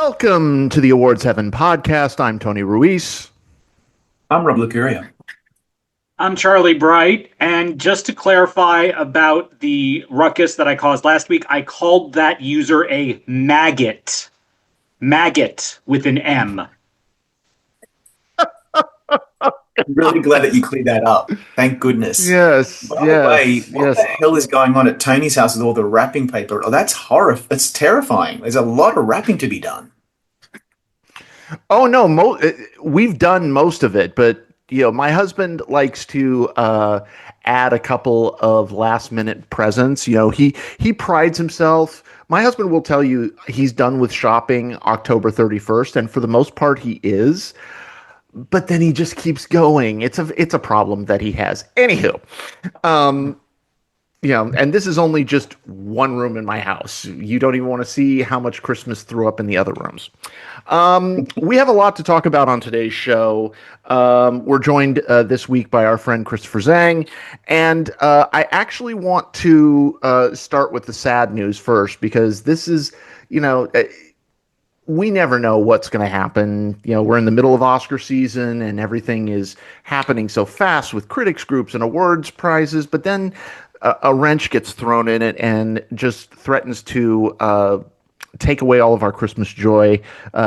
Welcome to the Awards Heaven podcast. I'm Tony Ruiz. I'm Rob Reiner. I'm Charlie Bright, and just to clarify about the ruckus that I caused last week, I called that user a maggot. Maggot with an M. I'm really glad that you cleared that up. Thank goodness. Yes, By the way, what the hell is going on at Tony's house with all the wrapping paper? Oh, that's horrible. That's terrifying. There's a lot of wrapping to be done. Oh no, we've done most of it, but my husband likes to add a couple of last-minute presents. He prides himself. My husband will tell you he's done with shopping October 31st, and for the most part, he is. But then he just keeps going. It's a problem that he has. Anywho, and this is only just one room in my house. You don't even want to see how much Christmas threw up in the other rooms. We have a lot to talk about on today's show. We're joined this week by our friend Christopher Zhang, and I actually want to start with the sad news first, because this is, we never know what's going to happen. We're in the middle of Oscar season, and everything is happening so fast with critics groups and awards prizes, but then a wrench gets thrown in it and just threatens to take away all of our Christmas joy.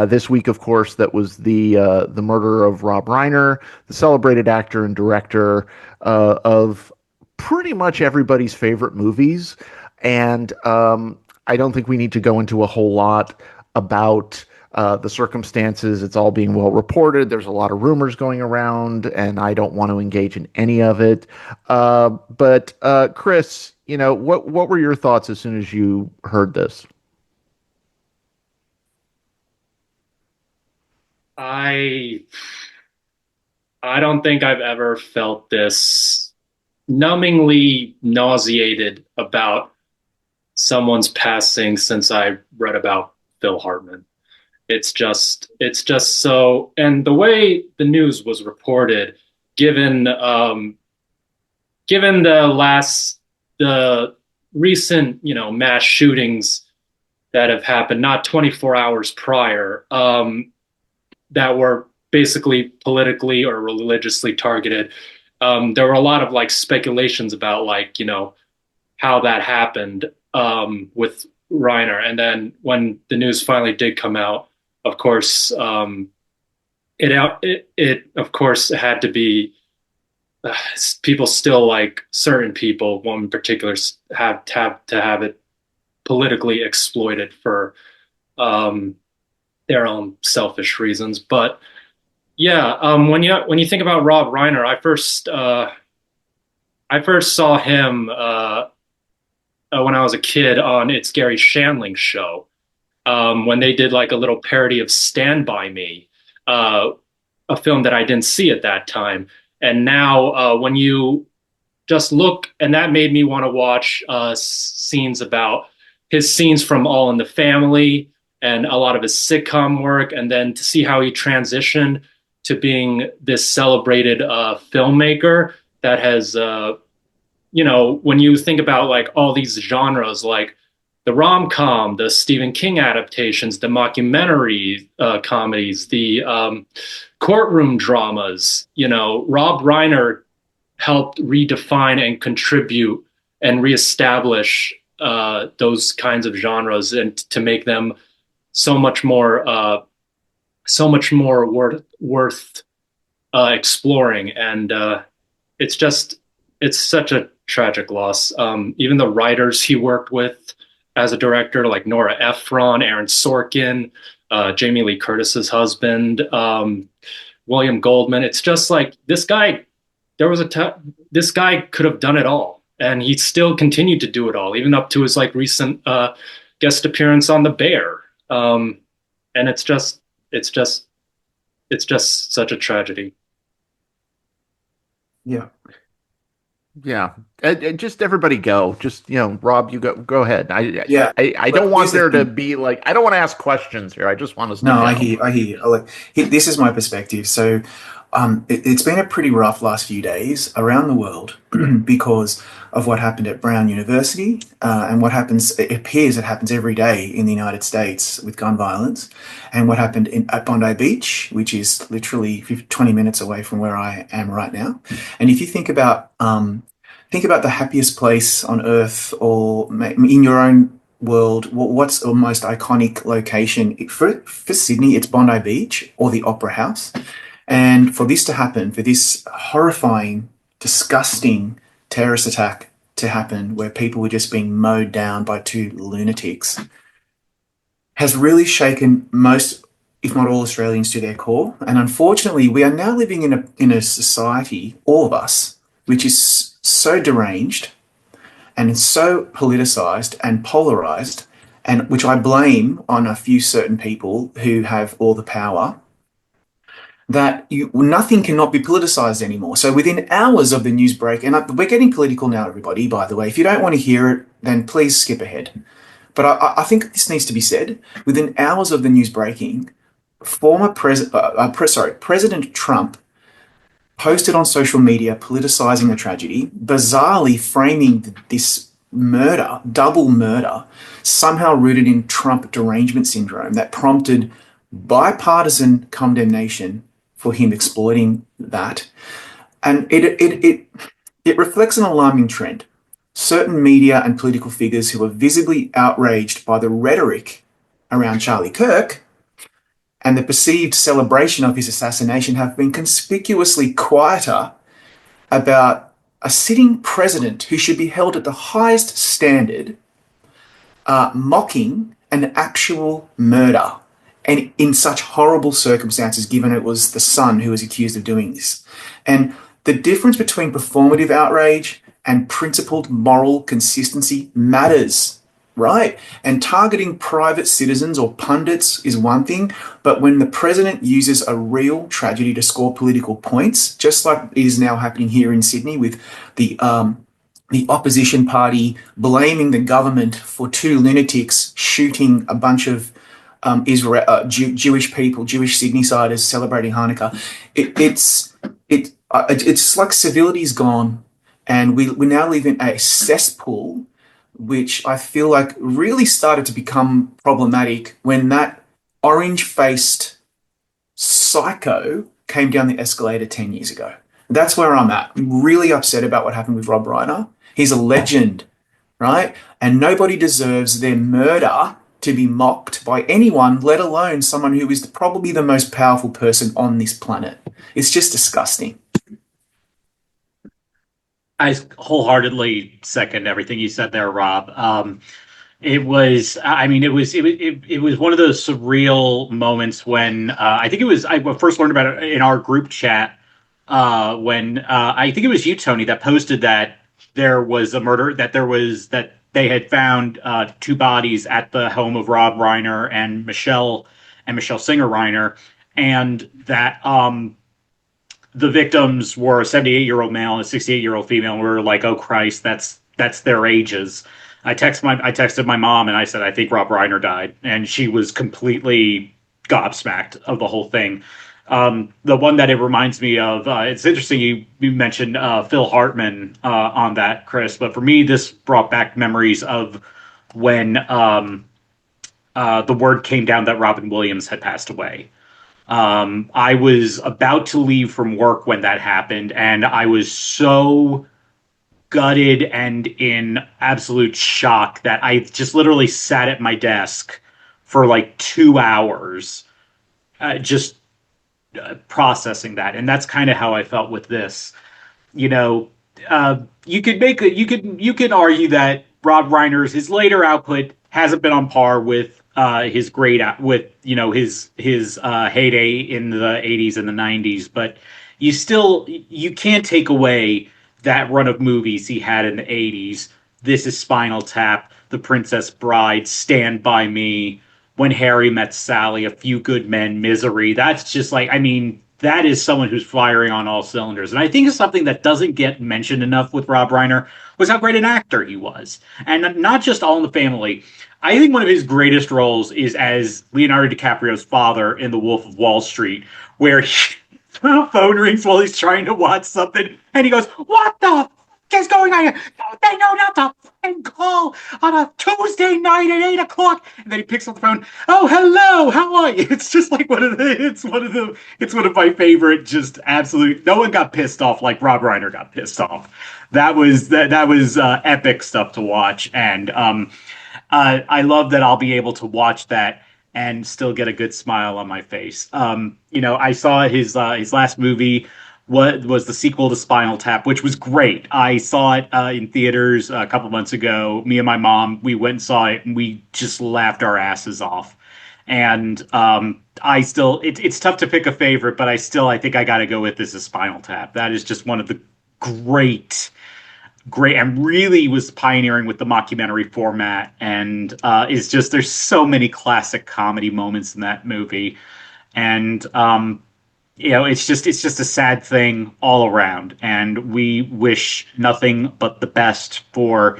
This week, of course, that was the murder of Rob Reiner, the celebrated actor and director of pretty much everybody's favorite movies. And I don't think we need to go into a whole lot about the circumstances. It's all being well reported. There's a lot of rumors going around, and I don't want to engage in any of it. But Chris, what were your thoughts as soon as you heard this? I don't think I've ever felt this numbingly nauseated about someone's passing since I read about Phil Hartman. It's just so, and the way the news was reported, given the recent mass shootings that have happened not 24 hours prior, that were basically politically or religiously targeted. There were a lot of speculations about how that happened with Reiner. And then when the news finally did come out, of course, it of course had to be people still, certain people, one in particular, have to have it politically exploited for their own selfish reasons. But yeah, when you think about Rob Reiner, I first saw him when I was a kid on It's Gary Shandling's show, when they did a little parody of Stand By Me, a film that I didn't see at that time. And now when you just look, and that made me want to watch scenes from All in the Family and a lot of his sitcom work, and then to see how he transitioned to being this celebrated filmmaker that has, when you think about all these genres, like the rom-com, the Stephen King adaptations, the mockumentary comedies, the courtroom dramas, Rob Reiner helped redefine and contribute and reestablish those kinds of genres, and to make them so much more worth exploring. And it's such a tragic loss. Even the writers he worked with as a director, like Nora Ephron, Aaron Sorkin, Jamie Lee Curtis's husband, William Goldman. It's just this guy. This guy could have done it all, and he still continued to do it all, even up to his recent guest appearance on The Bear. And it's just such a tragedy. Yeah. Yeah. Just everybody go. Just, Rob, you go ahead. I don't want there to be I don't want to ask questions here. I just want to. No, I hear. This is my perspective. So It's been a pretty rough last few days around the world because of what happened at Brown University and what happens, it appears it happens every day in the United States with gun violence, and what happened at Bondi Beach, which is literally 20 minutes away from where I am right now. And if you think about the happiest place on earth or in your own world, what's the most iconic location? For Sydney, it's Bondi Beach or the Opera House. And for this to happen, for this horrifying, disgusting terrorist attack to happen where people were just being mowed down by two lunatics, has really shaken most, if not all, Australians to their core. And unfortunately, we are now living in a society, all of us, which is so deranged and so politicized and polarized, and which I blame on a few certain people who have all the power, that nothing cannot be politicized anymore. So within hours of the news break, and we're getting political now, everybody, by the way. If you don't want to hear it, then please skip ahead. But I think this needs to be said. Within hours of the news breaking, President Trump posted on social media politicizing the tragedy, bizarrely framing this murder, double murder, somehow rooted in Trump derangement syndrome that prompted bipartisan condemnation for him exploiting that. And it reflects an alarming trend. Certain media and political figures who are visibly outraged by the rhetoric around Charlie Kirk and the perceived celebration of his assassination have been conspicuously quieter about a sitting president who should be held at the highest standard, mocking an actual murder, and in such horrible circumstances, given it was the son who was accused of doing this. And the difference between performative outrage and principled moral consistency matters, right? And targeting private citizens or pundits is one thing, but when the president uses a real tragedy to score political points, just like it is now happening here in Sydney with the opposition party blaming the government for two lunatics shooting a bunch of Jewish people, Jewish Sydney-siders celebrating Hanukkah. It's like civility's gone, and we now live in a cesspool, which I feel like really started to become problematic when that orange-faced psycho came down the escalator 10 years ago. That's where I'm at. I'm really upset about what happened with Rob Reiner. He's a legend, right? And nobody deserves their murder to be mocked by anyone, let alone someone who is probably the most powerful person on this planet. It's just disgusting. I wholeheartedly second everything you said there, Rob. It was, I mean, it was one of those surreal moments when I think it was, I first learned about it in our group chat when I think it was you, Tony, that posted that there was a murder, that they had found two bodies at the home of Rob Reiner and Michelle Singer Reiner, and that the victims were a 78-year-old male and a 68-year-old female. And we were like, oh Christ, that's their ages. I texted my mom and I said, I think Rob Reiner died, and she was completely gobsmacked of the whole thing. The one that it reminds me of, it's interesting you mentioned Phil Hartman on that, Chris, but for me, this brought back memories of when the word came down that Robin Williams had passed away. I was about to leave from work when that happened, and I was so gutted and in absolute shock that I just literally sat at my desk for like 2 hours, just processing that. And that's kind of how I felt with this. You know, you could argue that Rob Reiner's, his later output hasn't been on par with his heyday in the 80s and the 90s, but you can't take away that run of movies he had in the 80s. This is Spinal Tap, The Princess Bride, Stand By Me, When Harry Met Sally, A Few Good Men, Misery. That's just like, I mean, that is someone who's firing on all cylinders. And I think it's something that doesn't get mentioned enough with Rob Reiner was how great an actor he was. And not just All in the Family. I think one of his greatest roles is as Leonardo DiCaprio's father in The Wolf of Wall Street, where the phone rings while he's trying to watch something, and he goes, "What the f- is going on here? They know not to fucking call on a Tuesday night at 8 o'clock." And then he picks up the phone. "Oh, hello, how are you?" It's just like it's one of my favorite. Just absolute. No one got pissed off like Rob Reiner got pissed off. That was epic stuff to watch, and I love that I'll be able to watch that and still get a good smile on my face. I saw his last movie. What was the sequel to Spinal Tap, which was great. I saw it in theaters a couple months ago. Me and my mom, we went and saw it, and we just laughed our asses off. And it's tough to pick a favorite, but I think I got to go with This Is Spinal Tap. That is just one of the great and really was pioneering with the mockumentary format, and is just, there's so many classic comedy moments in that movie. And it's just a sad thing all around, and we wish nothing but the best for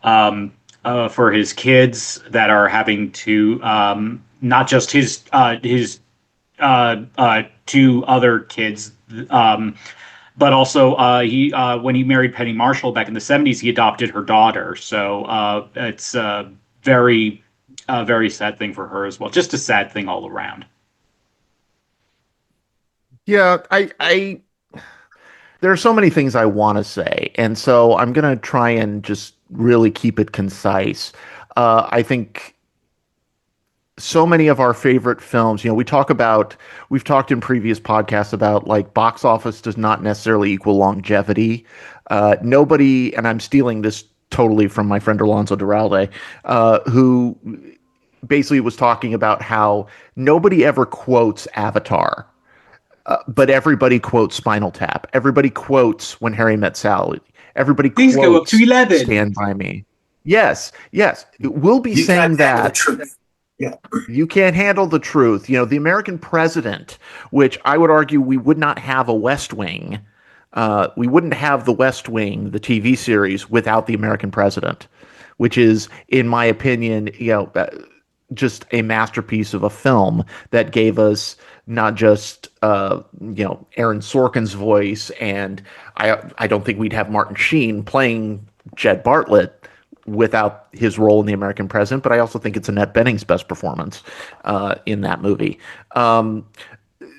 his kids that are having to, not just his two other kids, but also he when he married Penny Marshall back in the 70s, he adopted her daughter. So it's a very sad thing for her as well. Just a sad thing all around. Yeah, I there are so many things I want to say, and so I'm gonna try and just really keep it concise. I think so many of our favorite films, we've talked in previous podcasts about like box office does not necessarily equal longevity. Nobody, and I'm stealing this totally from my friend Alonso Duralde, who basically was talking about how nobody ever quotes Avatar. But everybody quotes Spinal Tap. Everybody quotes When Harry Met Sally. Everybody Please go up quotes to 11. Stand By Me. Yes, yes. We'll be You saying can't handle the that. truth. Yeah. You can't handle the truth. The American president, which I would argue we would not have a West Wing. We wouldn't have the West Wing, the TV series, without the American president, which is, in my opinion, just a masterpiece of a film that gave us not just Aaron Sorkin's voice, and I don't think we'd have Martin Sheen playing Jed Bartlett without his role in The American President, but I also think it's Annette Bening's best performance in that movie.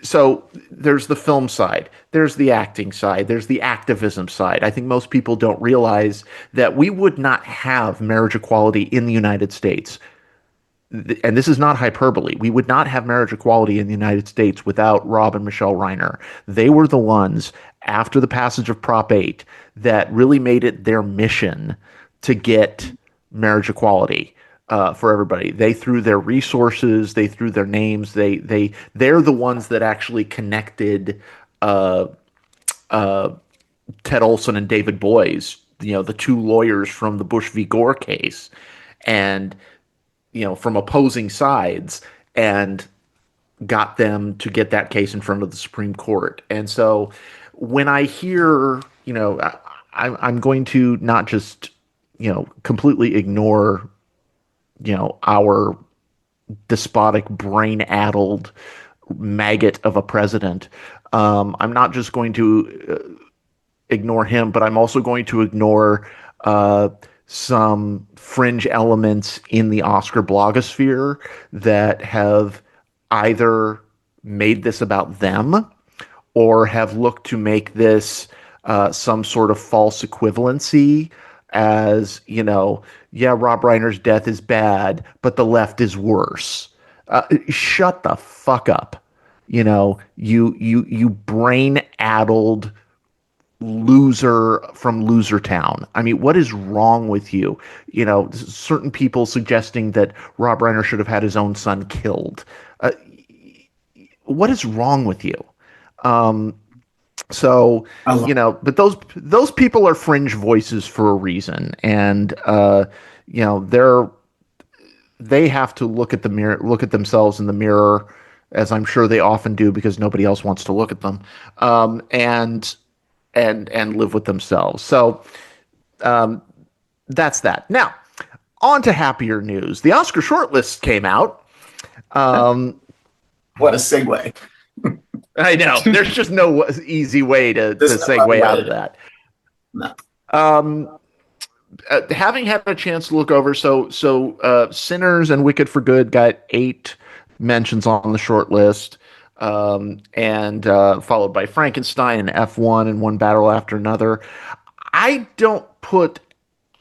So there's the film side, there's the acting side, there's the activism side. I think most people don't realize that we would not have marriage equality in the United States, and this is not hyperbole. We would not have marriage equality in the United States without Rob and Michelle Reiner. They were the ones, after the passage of Prop 8, that really made it their mission to get marriage equality for everybody. They threw their resources, they threw their names. They're the ones that actually connected Ted Olson and David Boies, the two lawyers from the Bush v. Gore case, and from opposing sides, and got them to get that case in front of the Supreme Court. And so when I hear, I'm going to not just, completely ignore, our despotic, brain-addled maggot of a president. I'm not just going to ignore him, but I'm also going to ignore some fringe elements in the Oscar blogosphere that have either made this about them or have looked to make this some sort of false equivalency as, Rob Reiner's death is bad, but the left is worse. Shut the fuck up. You brain-addled loser from Loser Town. I mean, what is wrong with you? Certain people suggesting that Rob Reiner should have had his own son killed. What is wrong with you? But those people are fringe voices for a reason, and they have to look at themselves in the mirror, as I'm sure they often do because nobody else wants to look at them, and live with themselves. So that's that. Now, on to happier news. The Oscar shortlist came out. What a segue. I know. There's just no easy way to There's no other segue way out of to. that. No. Um, Having had a chance to look over, Sinners and Wicked for Good got 8 mentions on the short list, and followed by Frankenstein and F1 and One Battle After Another. I don't put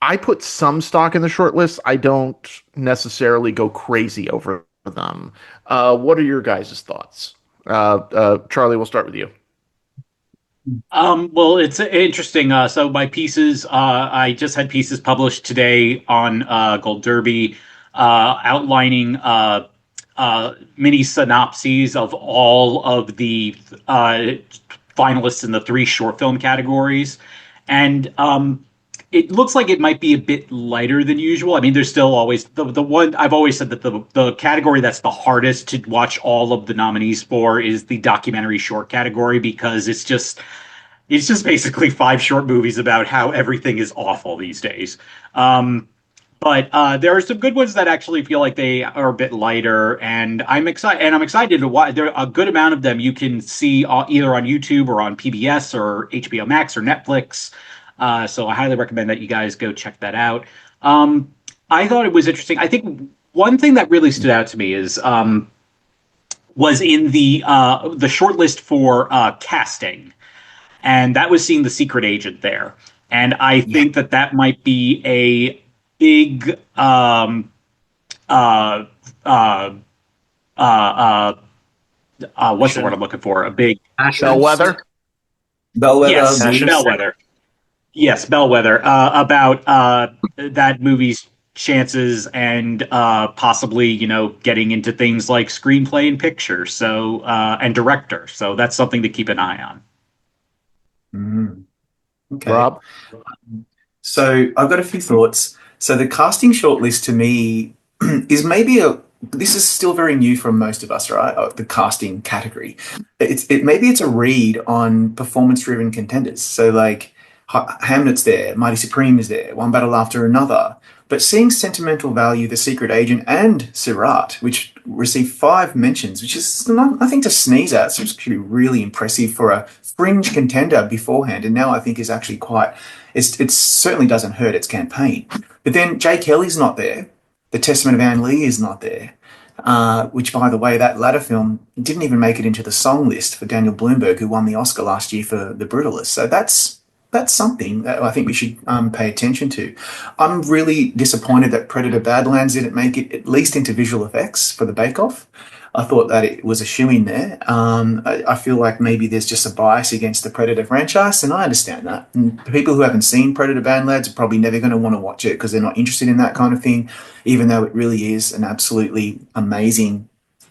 I put some stock in the short list. I don't necessarily go crazy over them. What are your guys' thoughts? Charlie, we'll start with you. Well, it's interesting. So my pieces, I just had pieces published today on Gold Derby, outlining mini synopses of all of the finalists in the 3 short film categories, and it looks like it might be a bit lighter than usual. I mean, there's still always the one I've always said that the category that's the hardest to watch all of the nominees for is the documentary short category because it's just basically 5 short movies about how everything is awful these days. But there are some good ones that actually feel like they are a bit lighter, and I'm excited. And I'm excited to watch. There are a good amount of them you can see either on YouTube or on PBS or HBO Max or Netflix. So I highly recommend that you guys go check that out. I thought it was interesting. I think one thing that really stood out to me is was in the short list for casting, and that was seeing the secret agent there. And I Yeah. think that that might be a big uh, uh, uh, what's the word I'm looking for? A big Passion. Bellwether? Bellwether yes, movie. Passion. bellwether. Yes, bellwether about that movie's chances and possibly getting into things like screenplay and picture, so and director. So that's something to keep an eye on. Mm, okay. Rob? So I've got a few thoughts. So the casting shortlist to me is maybe a this is still very new from most of us, right? The casting category. Maybe it's a read on performance-driven contenders. So like Hamlet's there, Mighty Supreme is there, One Battle After Another. But seeing Sentimental Value, The Secret Agent, and Sirāt, which received 5 mentions, which is nothing to sneeze at. It's actually really impressive for a fringe contender beforehand, and now I think is actually quite. It certainly doesn't hurt its campaign. But then Jay Kelly's not there. The Testament of Anne Lee is not there. Which, by the way, that latter film didn't even make it into the song list for Daniel Bloomberg, who won the Oscar last year for The Brutalist. So that's something that I think we should pay attention to. I'm really disappointed that Predator Badlands didn't make it at least into visual effects for the Bake Off. I thought that it was a shoe-in there. I feel like maybe there's just a bias against the Predator franchise, and I understand that. And people who haven't seen Predator Badlands are probably never going to want to watch it because they're not interested in that kind of thing, even though it really is an absolutely amazing,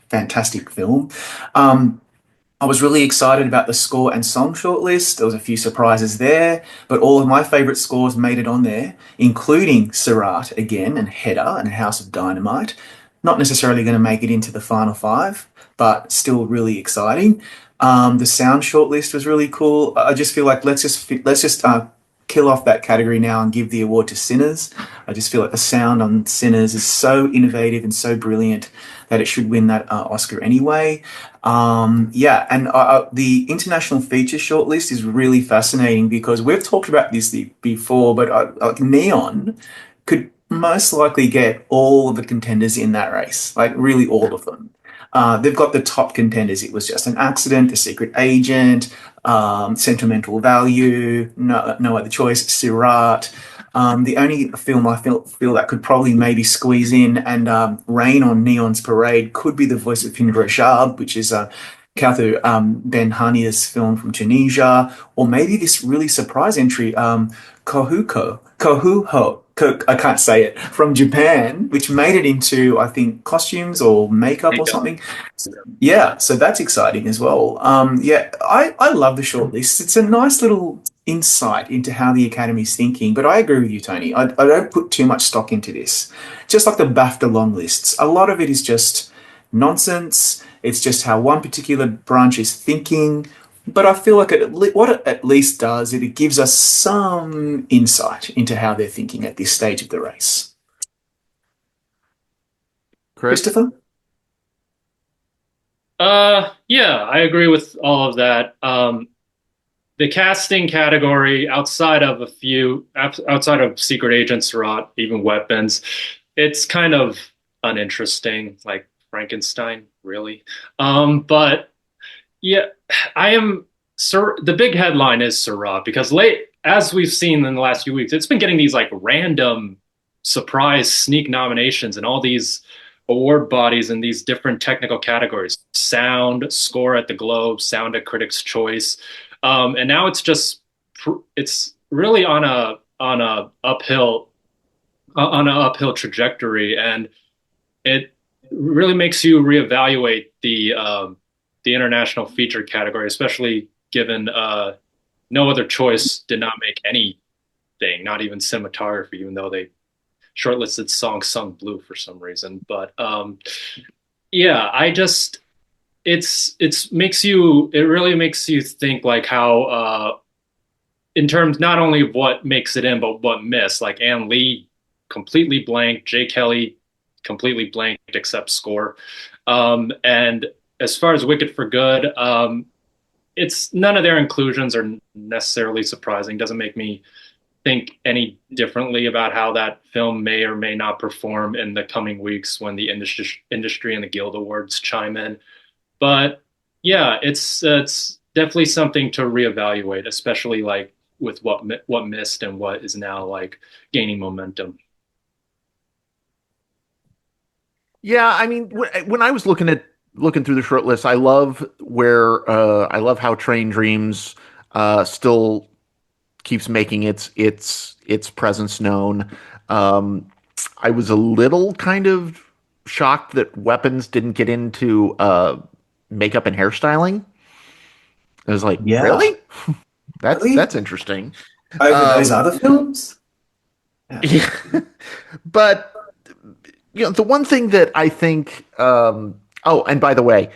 fantastic film. Um, I was really excited about the score and song shortlist. There was a few surprises there, but all of my favourite scores made it on there, including Sirāt again and Hedda and House of Dynamite. Not necessarily going to make it into the final 5, but still really exciting. The sound shortlist was really cool. I just feel like let's just kill off that category now and give the award to Sinners. I just feel like the sound on Sinners is so innovative and so brilliant that it should win that Oscar anyway. Yeah, and the international feature shortlist is really fascinating because we've talked about this before, but like Neon could most likely get all of the contenders in that race, like really all of them. They've got the top contenders. It was just an accident, the secret agent, sentimental value, no other choice, Sirāt. The only film I feel that could probably maybe squeeze in and rain on Neon's parade could be The Voice of Hind Rashab, which is Kauthar Ben Hania's film from Tunisia, or maybe this really surprise entry, I can't say it, from Japan, which made it into, I think, costumes or makeup or Makeup. something. Yeah, so that's exciting as well. Yeah, I love the shortlist. It's a nice little insight into how the Academy's thinking, but I agree with you, Tony. I don't put too much stock into this. Just like the BAFTA long lists, a lot of it is just nonsense. It's just how one particular branch is thinking. But I feel like what it at least does, it gives us some insight into how they're thinking at this stage of the race. Chris? Christopher? Yeah, I agree with all of that. The casting category, outside of Secret Agent Sirāt, even weapons, it's kind of uninteresting, like Frankenstein, really. But yeah, I am. Sir, the big headline is Sirāt because as we've seen in the last few weeks, it's been getting these like random surprise sneak nominations and all these award bodies in these different technical categories: sound, score at the Globe, sound at Critics' Choice, and now it's really on a uphill trajectory, and it really makes you reevaluate the international feature category, especially given no other choice did not make anything, not even cinematography, even though they shortlisted Song Sung Blue for some reason. But yeah, it really makes you think like how in terms not only of what makes it in, but what missed. Like Ann Lee completely blank, Jay Kelly completely blanked except score. And as far as Wicked for Good, it's none of their inclusions are necessarily surprising. Doesn't make me think any differently about how that film may or may not perform in the coming weeks when the industry and the Guild Awards chime in. But yeah, it's definitely something to reevaluate, especially like with what missed and what is now like gaining momentum. Yeah, I mean, when I was looking through the short list, I love how Train Dreams still keeps making its presence known. Um, I was a little kind of shocked that Weapons didn't get into makeup and hairstyling. I was like, Yeah, really? really? That's interesting. Over those Um, other films? Yeah. yeah. But the one thing that I think, oh, and by the way,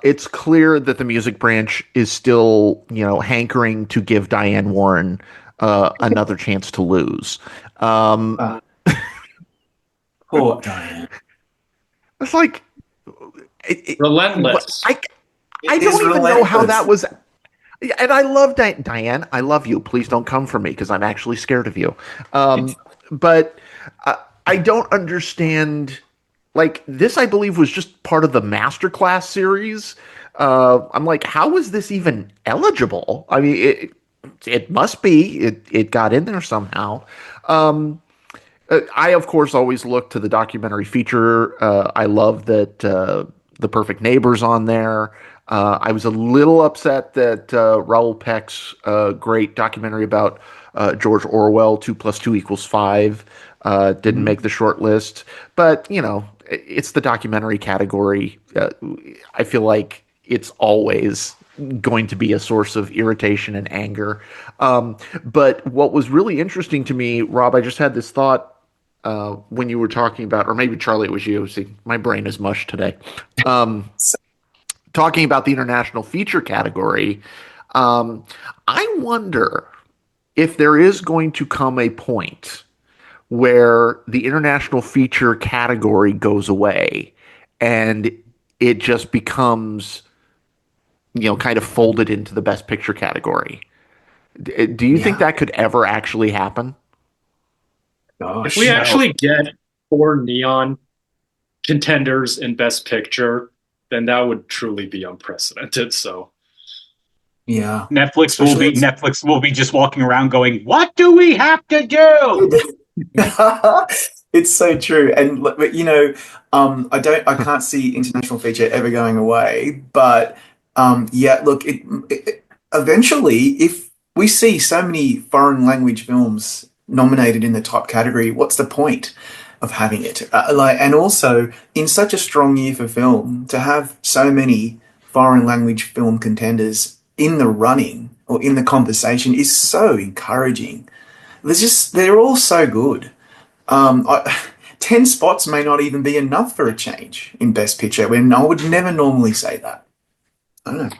it's clear that the music branch is still, hankering to give Diane Warren another chance to lose. Um, Uh, Poor Diane. it's like, Relentless. I It is don't even know how that relentless. was. And I love Diane. I love you. Please don't come for me because I'm actually scared of you. But I don't understand. Like this, I believe was just part of the masterclass series. I'm like, how is this even eligible? I mean, it must be. It got in there somehow. Um, I of course always look to the documentary feature. I love that the Perfect Neighbors on there. I was a little upset that Raoul Peck's great documentary about George Orwell, 2+2=5, didn't Mhm. make the short list. But, it's the documentary category. I feel like it's always going to be a source of irritation and anger. But what was really interesting to me, Rob, I just had this thought when you were talking about, or maybe Charlie, it was you. See, my brain is mush today. Um, Talking about the international feature category, um, I wonder if there is going to come a point where the international feature category goes away and it just becomes, kind of folded into the best picture category. Do you think Yeah. that could ever actually happen? If we Gosh. No. actually get four neon contenders in Best Picture, then that would truly be unprecedented. So Yeah. Netflix will Especially be Netflix will be just walking around going, "What do we have to do?" it's so true. And but I can't see international feature ever going away. But yeah, look, eventually, if we see so many foreign language films nominated in the top category, what's the point of having it? And also in such a strong year for film, to have so many foreign language film contenders in the running or in the conversation is so encouraging. They're all so good. 10 spots may not even be enough for a change in Best Picture, when I would never normally say that. I don't know.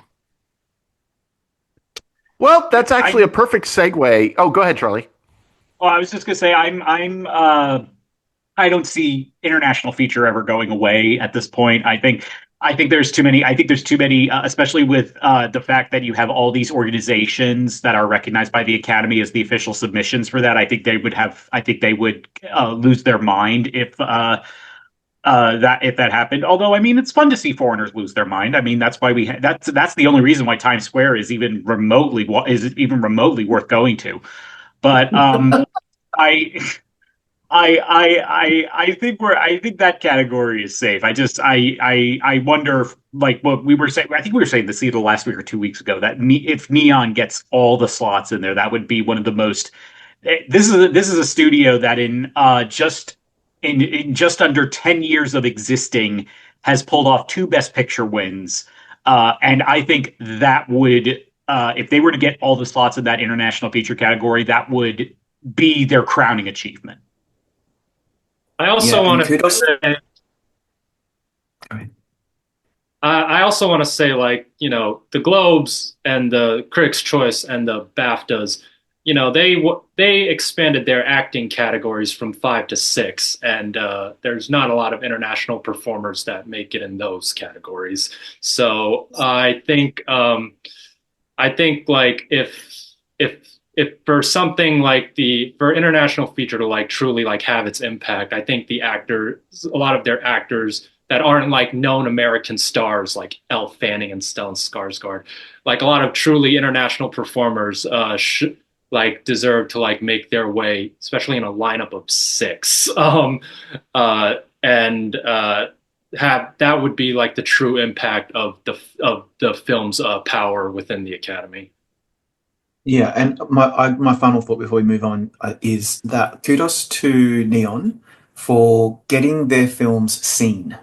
Well, that's actually a I perfect segue. Oh, go ahead, Charlie. well, I was just gonna say I don't see international feature ever going away at this point. I think I think there's too many. I think there's too many, especially with the fact that you have all these organizations that are recognized by the Academy as the official submissions for that. I think they would have. I think they would lose their mind if that happened. Although, I mean, it's fun to see foreigners lose their mind. I mean, that's why that's the only reason why Times Square is even remotely worth going to. But I. I think that category is safe. I wonder if, like what we were saying. I think we were saying this either last week or 2 weeks ago that if Neon gets all the slots in there, that would be one of the most. This is a studio that in just under 10 years of existing has pulled off two Best Picture wins, and I think that would if they were to get all the slots in that international feature category, that would be their crowning achievement. I also Yeah, and want to kudos. say, I also want to say, like, the Globes and the Critics' Choice and the BAFTAs, they expanded their acting categories from 5 to 6, and there's not a lot of international performers that make it in those categories. So I think like if for something like for international feature to like truly like have its impact, I think a lot of their actors that aren't like known American stars like Elle Fanning and Stellan Skarsgård, like a lot of truly international performers like deserve to like make their way, especially in a lineup of 6. And have that would be like the true impact of the film's power within the Academy. Yeah, and my final thought before we move on is that kudos to Neon for getting their films seen.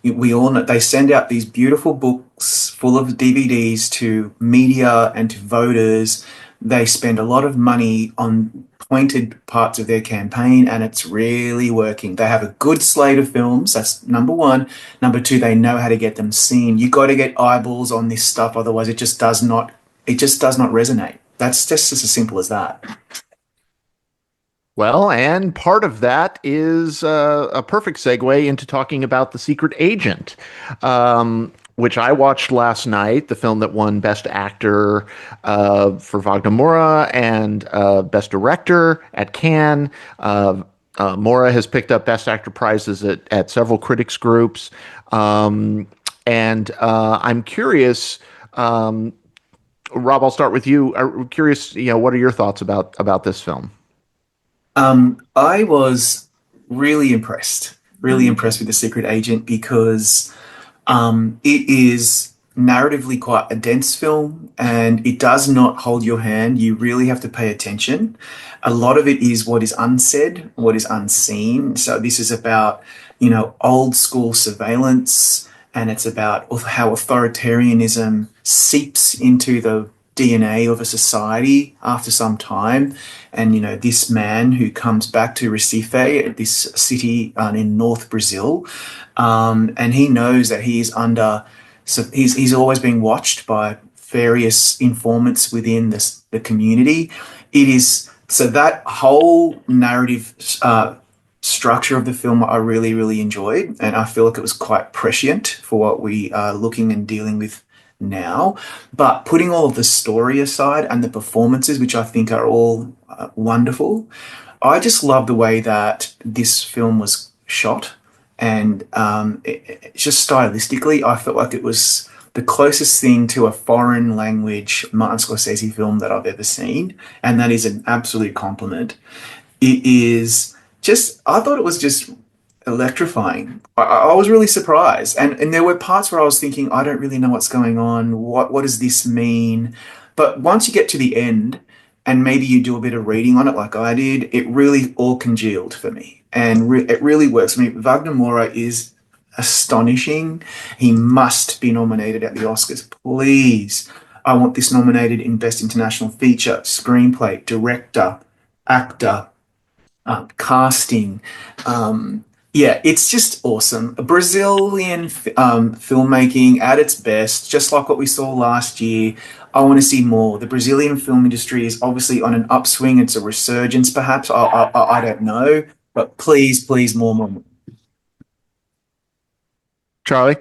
We all know they send out these beautiful books full of DVDs to media and to voters. They spend a lot of money on pointed parts of their campaign, and it's really working. They have a good slate of films. That's number one. Number two, they know how to get them seen. You got to get eyeballs on this stuff, otherwise it just does not. It just does not resonate. That's just as simple as that. Well, and part of that is a perfect segue into talking about The Secret Agent, which I watched last night, the film that won Best Actor for Wagner Moura and Best Director at Cannes. Moura has picked up Best Actor prizes at several critics groups. And I'm curious, Rob, I'll start with you. I'm curious, what are your thoughts about this film? I was really impressed with The Secret Agent because it is narratively quite a dense film and it does not hold your hand. You really have to pay attention. A lot of it is what is unsaid, what is unseen. So this is about, old school surveillance, and it's about how authoritarianism seeps into the DNA of a society after some time. And, this man who comes back to Recife, this city in North Brazil, and he knows that he is so he's always being watched by various informants within the community. It is, so that whole narrative structure of the film I really, really enjoyed. And I feel like it was quite prescient for what we are looking and dealing with now. But putting all of the story aside and the performances, which I think are all wonderful, I just love the way that this film was shot. And just stylistically, I felt like it was the closest thing to a foreign language Martin Scorsese film that I've ever seen. And that is an absolute compliment. It is just, I thought it was just electrifying. I was really surprised. And there were parts where I was thinking, I don't really know what's going on. What does this mean? But once you get to the end and maybe you do a bit of reading on it like I did, it really all congealed for me. And it really works. I mean, Wagner Moura is astonishing. He must be nominated at the Oscars. Please. I want this nominated in Best International Feature, Screenplay, Director, Actor, casting. Yeah, it's just awesome. A Brazilian filmmaking at its best, just like what we saw last year. I want to see more. The Brazilian film industry is obviously on an upswing. It's a resurgence, perhaps. I don't know, but please, please, more. Charlie?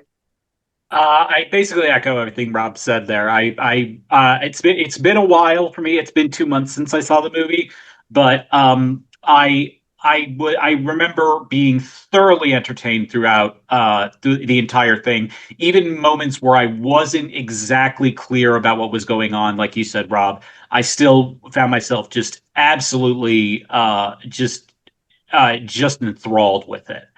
I basically echo everything Rob said there. It's been a while for me. It's been 2 months since I saw the movie, but I remember being thoroughly entertained throughout the entire thing. Even moments where I wasn't exactly clear about what was going on, like you said, Rob, I still found myself just absolutely just enthralled with it.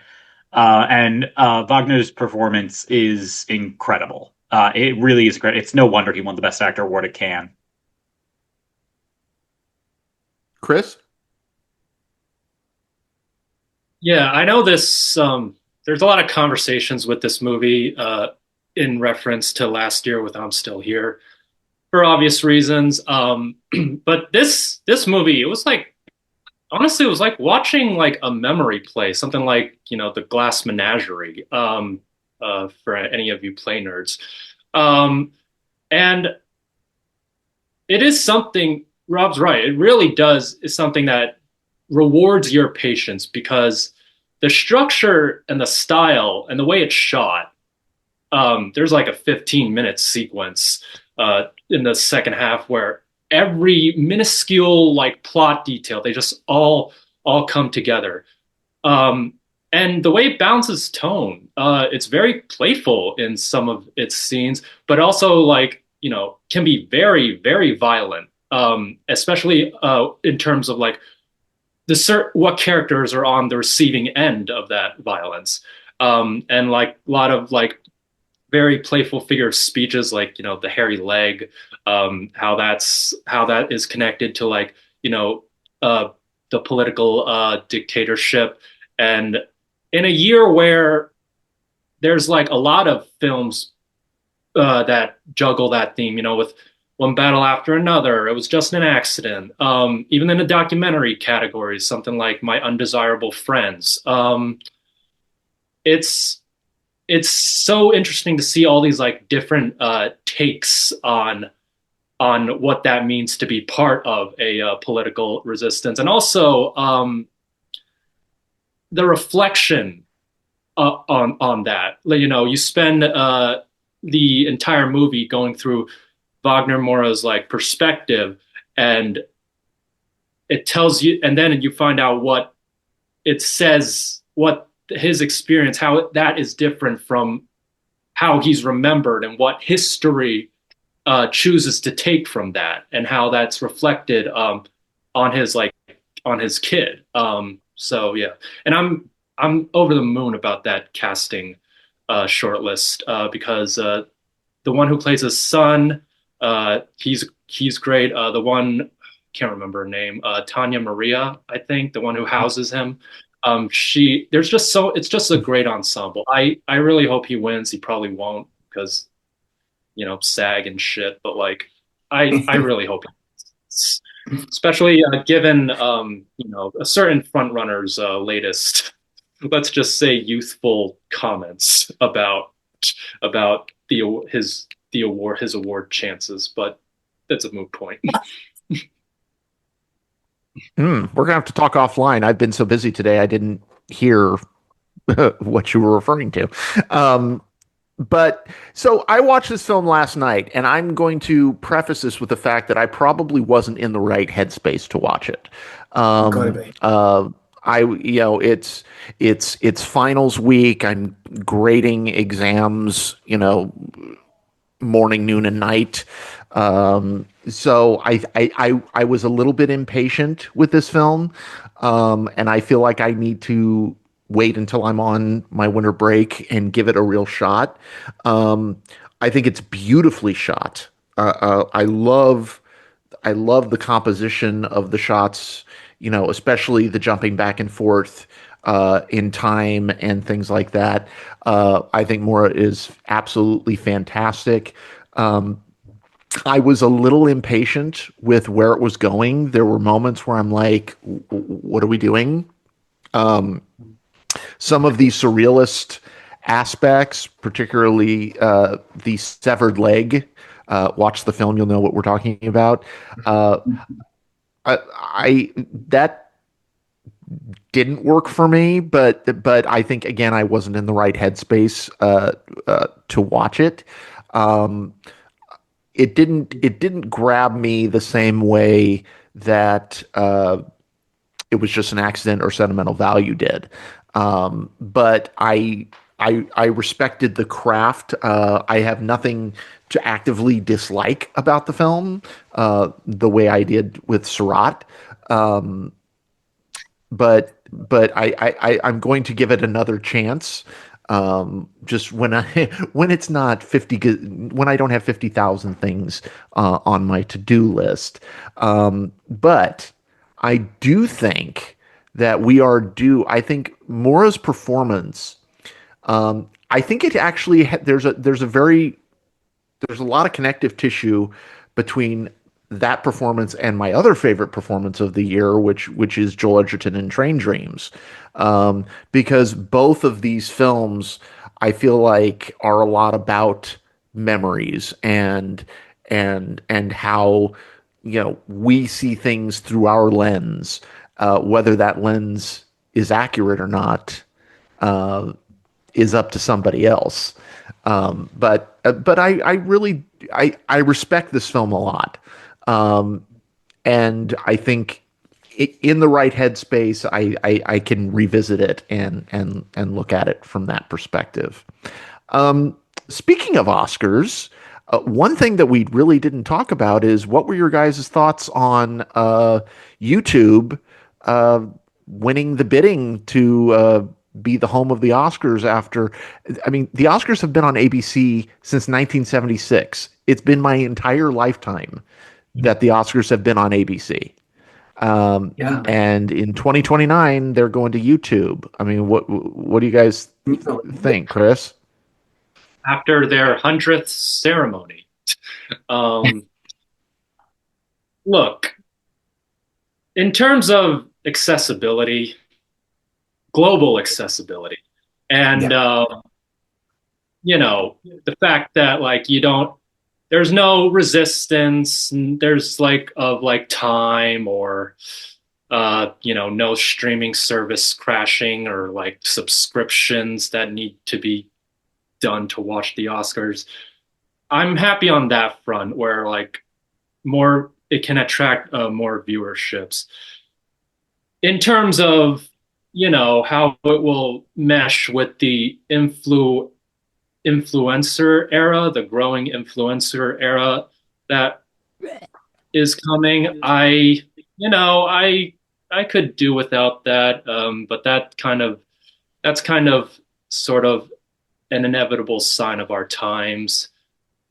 And Wagner's performance is incredible. It really is great. It's no wonder he won the Best Actor award at Cannes. Chris? Yeah, I know this. There's a lot of conversations with this movie in reference to last year with I'm Still Here for obvious reasons. But this movie, it was like honestly, it was like watching like a memory play, something like the Glass Menagerie. For any of you play nerds, um, and it is something. Rob's right. It really does is something that rewards your patience because the structure and the style and the way it's shot. There's like a 15-minute sequence in the second half where every minuscule like plot detail they just all come together. Um, and the way it balances tone, it's very playful in some of its scenes, but also like can be very violent, especially in terms of like what characters are on the receiving end of that violence, and like a lot of like very playful figure of speeches like the hairy leg, how that is connected to like uh the political dictatorship. And in a year where there's like a lot of films that juggle that theme, with one battle after another, it was just an accident. Even in the documentary categories, something like My Undesirable Friends, it's it's so interesting to see all these like different takes on what that means to be part of a political resistance, and also the reflection on that. You spend the entire movie going through Wagner Mora's like perspective, and it tells you, and then you find out what it says, what his experience, how that is different from how he's remembered and what history chooses to take from that, and how that's reflected on his like on his kid. So yeah, and I'm over the moon about that casting shortlist because the one who plays his son, he's great. The one can't remember her name, Tanya Maria, I think, the one who houses him. She there's just so it's just a great ensemble. I really hope he wins. He probably won't because SAG and shit. But like, I really hope he wins. Especially given a certain front runner's latest, let's just say, youthful comments about his award chances. But that's a moot point. We're gonna have to talk offline. I've been so busy today, I didn't hear what you were referring to. But so I watched this film last night, and I'm going to preface this with the fact that I probably wasn't in the right headspace to watch it. Gotta Um, be. uh, it's finals week. I'm grading exams, morning, noon, and night. So I was a little bit impatient with this film, and I feel like I need to wait until I'm on my winter break and give it a real shot. I think it's beautifully shot. I love the composition of the shots, especially the jumping back and forth in time and things like that. I think Mora is absolutely fantastic. I was a little impatient with where it was going. There were moments where I'm like, what are we doing? Some of the surrealist aspects, particularly the severed leg. Watch the film, you'll know what we're talking about. I that didn't work for me, but I think again I wasn't in the right headspace to watch it. Um, it didn't grab me the same way that it was just an accident or sentimental value did. But I respected the craft. I have nothing to actively dislike about the film, the way I did with Sirāt. Um, but I'm going to give it another chance. Just when I when it's not 50, when I don't have 50,000 things on my to-do list. But I do think that we are due. I think Mora's performance. I think it actually there's a lot of connective tissue between that performance and my other favorite performance of the year, which is Joel Edgerton in Train Dreams, because both of these films I feel like are a lot about memories and how we see things through our lens, whether that lens is accurate or not is up to somebody else. But I really I respect this film a lot, um, and I think in the right headspace, I can revisit it and look at it from that perspective. Speaking of Oscars, one thing that we really didn't talk about is what were your guys' thoughts on YouTube uh, winning the bidding to be the home of the Oscars after, I mean, the Oscars have been on ABC since 1976. It's been my entire lifetime that the Oscars have been on ABC. Yeah. And in 2029, they're going to YouTube. I mean, what do you guys think, Chris? After their 100th ceremony. Um, Look, in terms of accessibility, global accessibility, and Yeah. the fact that like you don't, there's no resistance, and there's like of like time or no streaming service crashing or like subscriptions that need to be done to watch the Oscars. I'm happy on that front where like more it can attract more viewerships. In terms of how it will mesh with the influencer era, the growing influencer era that is coming, I could do without that, but that's kind of sort of an inevitable sign of our times.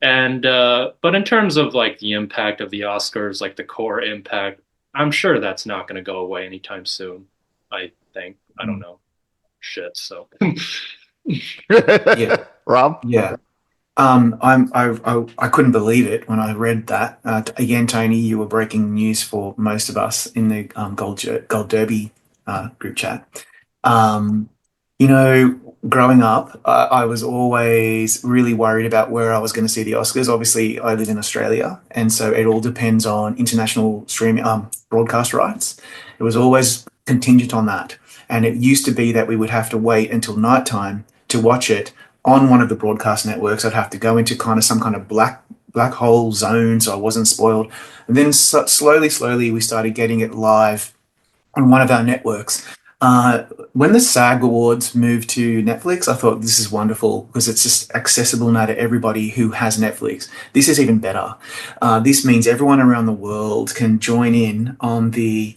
And but in terms of like the impact of the Oscars, like the core impact, I'm sure that's not going to go away anytime soon. I think. I don't know. Shit. So Yeah. Rob? Yeah. I couldn't believe it when I read that. Again, Tony, you were breaking news for most of us in the Gold Derby group chat. Um, Growing up, I was always really worried about where I was going to see the Oscars. Obviously, I live in Australia, and so it all depends on international streaming broadcast rights. It was always contingent on that, and it used to be that we would have to wait until nighttime to watch it on one of the broadcast networks. I'd have to go into kind of some kind of black hole zone, so I wasn't spoiled. And then slowly, we started getting it live on one of our networks. When the SAG Awards moved to Netflix, I thought this is wonderful because it's just accessible now to everybody who has Netflix. This is even better. This means everyone around the world can join in on the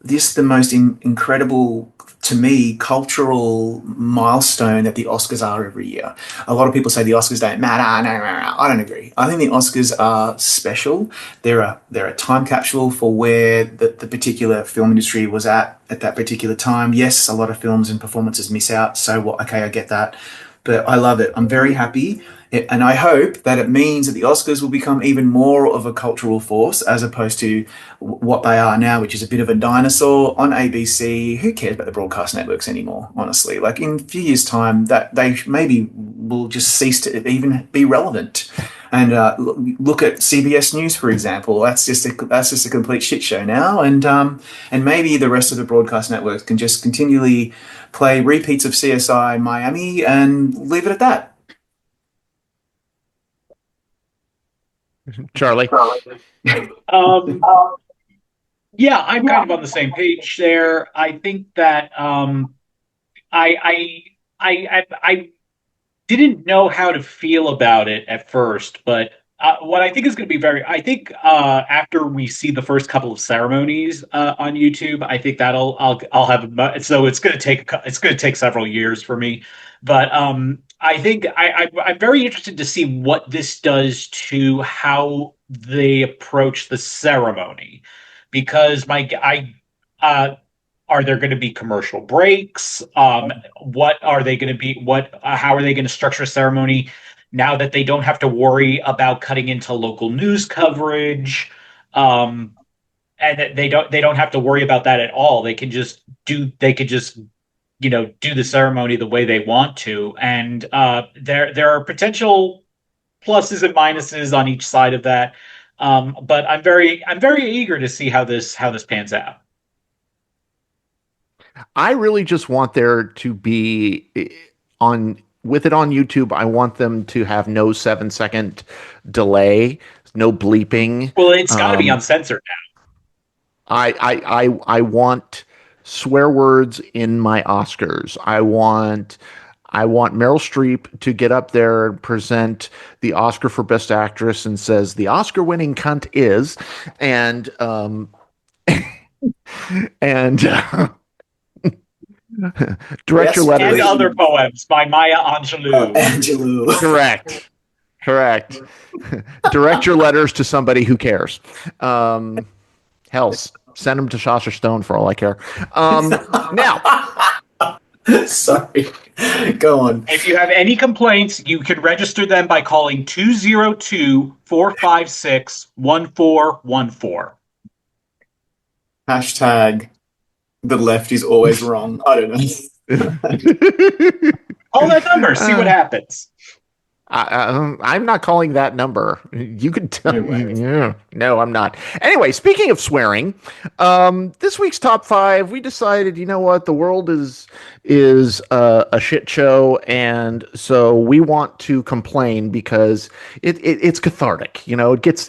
this the most incredible to me cultural milestone that the Oscars are every year. A lot of people say the Oscars don't matter. No, no, no, I don't agree. I think the Oscars are special. They're a time capsule for where the particular film industry was at that particular time. Yes, a lot of films and performances miss out. So what? Okay, I get that. But I love it. I'm very happy. And I hope that it means that the Oscars will become even more of a cultural force as opposed to what they are now, which is a bit of a dinosaur on ABC. Who cares about the broadcast networks anymore, honestly? Like in a few years' time, that they maybe will just cease to even be relevant. And look at CBS News, for example. That's just a complete shit show now. And maybe the rest of the broadcast networks can just continually play repeats of CSI Miami and leave it at that. Charlie. Um, yeah, I'm kind of on the same page there. I think that I didn't know how to feel about it at first, but what I think is going to be I think after we see the first couple of ceremonies on YouTube, I think I'll have, so it's going to take several years for me, but I think I'm very interested to see what this does to how they approach the ceremony, because uh, are there going to be commercial breaks? What are they going to be? How are they going to structure a ceremony now that they don't have to worry about cutting into local news coverage? And that they don't have to worry about that at all. They could just do the ceremony the way they want to. And there are potential pluses and minuses on each side of that. But I'm very eager to see how this pans out. I really just want there to be on with it on YouTube. I want them to have no 7 second delay, no bleeping. Well, it's got to be Um, uncensored. I want swear words in my Oscars. I want Meryl Streep to get up there and present the Oscar for Best Actress and says the Oscar-winning cunt is, and and direct your Yes, letters. And please. other poems by Maya Angelou. Angelou. Correct. Correct. Direct your letters to somebody who cares. Hell, send them to Sasha Stone for all I care. Now, Sorry. Go on. If you have any complaints, you can register them by calling 202-456-1414. Hashtag the left is always wrong. I don't know. Call that number, see what happens. I'm not calling that number. You can tell. No way. Yeah, no, I'm not. Anyway, speaking of swearing, this week's top five, we decided, you know what, the world is a shit show, and so we want to complain because it's cathartic. You know, it gets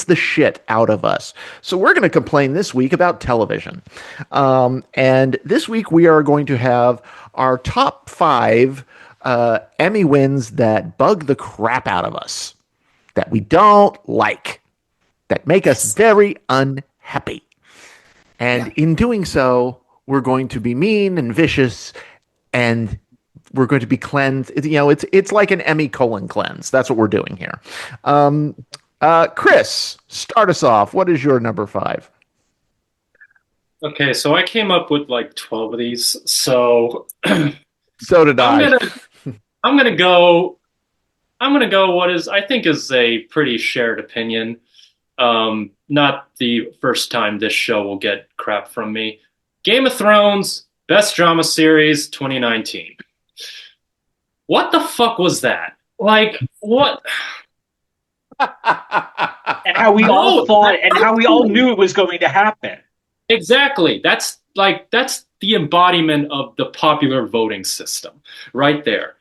the shit out of us. So we're going to complain this week about television, and this week we are going to have our top five Emmy wins that bug the crap out of us, that we don't like, that make us very unhappy. And in doing so, we're going to be mean and vicious, and we're going to be cleansed. You know, it's like an Emmy colon cleanse. That's what we're doing here. Chris, start us off. What is your number five? Okay, so I came up with like 12 of these. So So did I'm I. gonna I'm gonna go what is I think is a pretty shared opinion. Not the first time this show will get crap from me. Game of Thrones, best drama series 2019. What the fuck was that? Like what? And how we all thought, and how we all knew it was going to happen. Exactly. That's the embodiment of the popular voting system right there.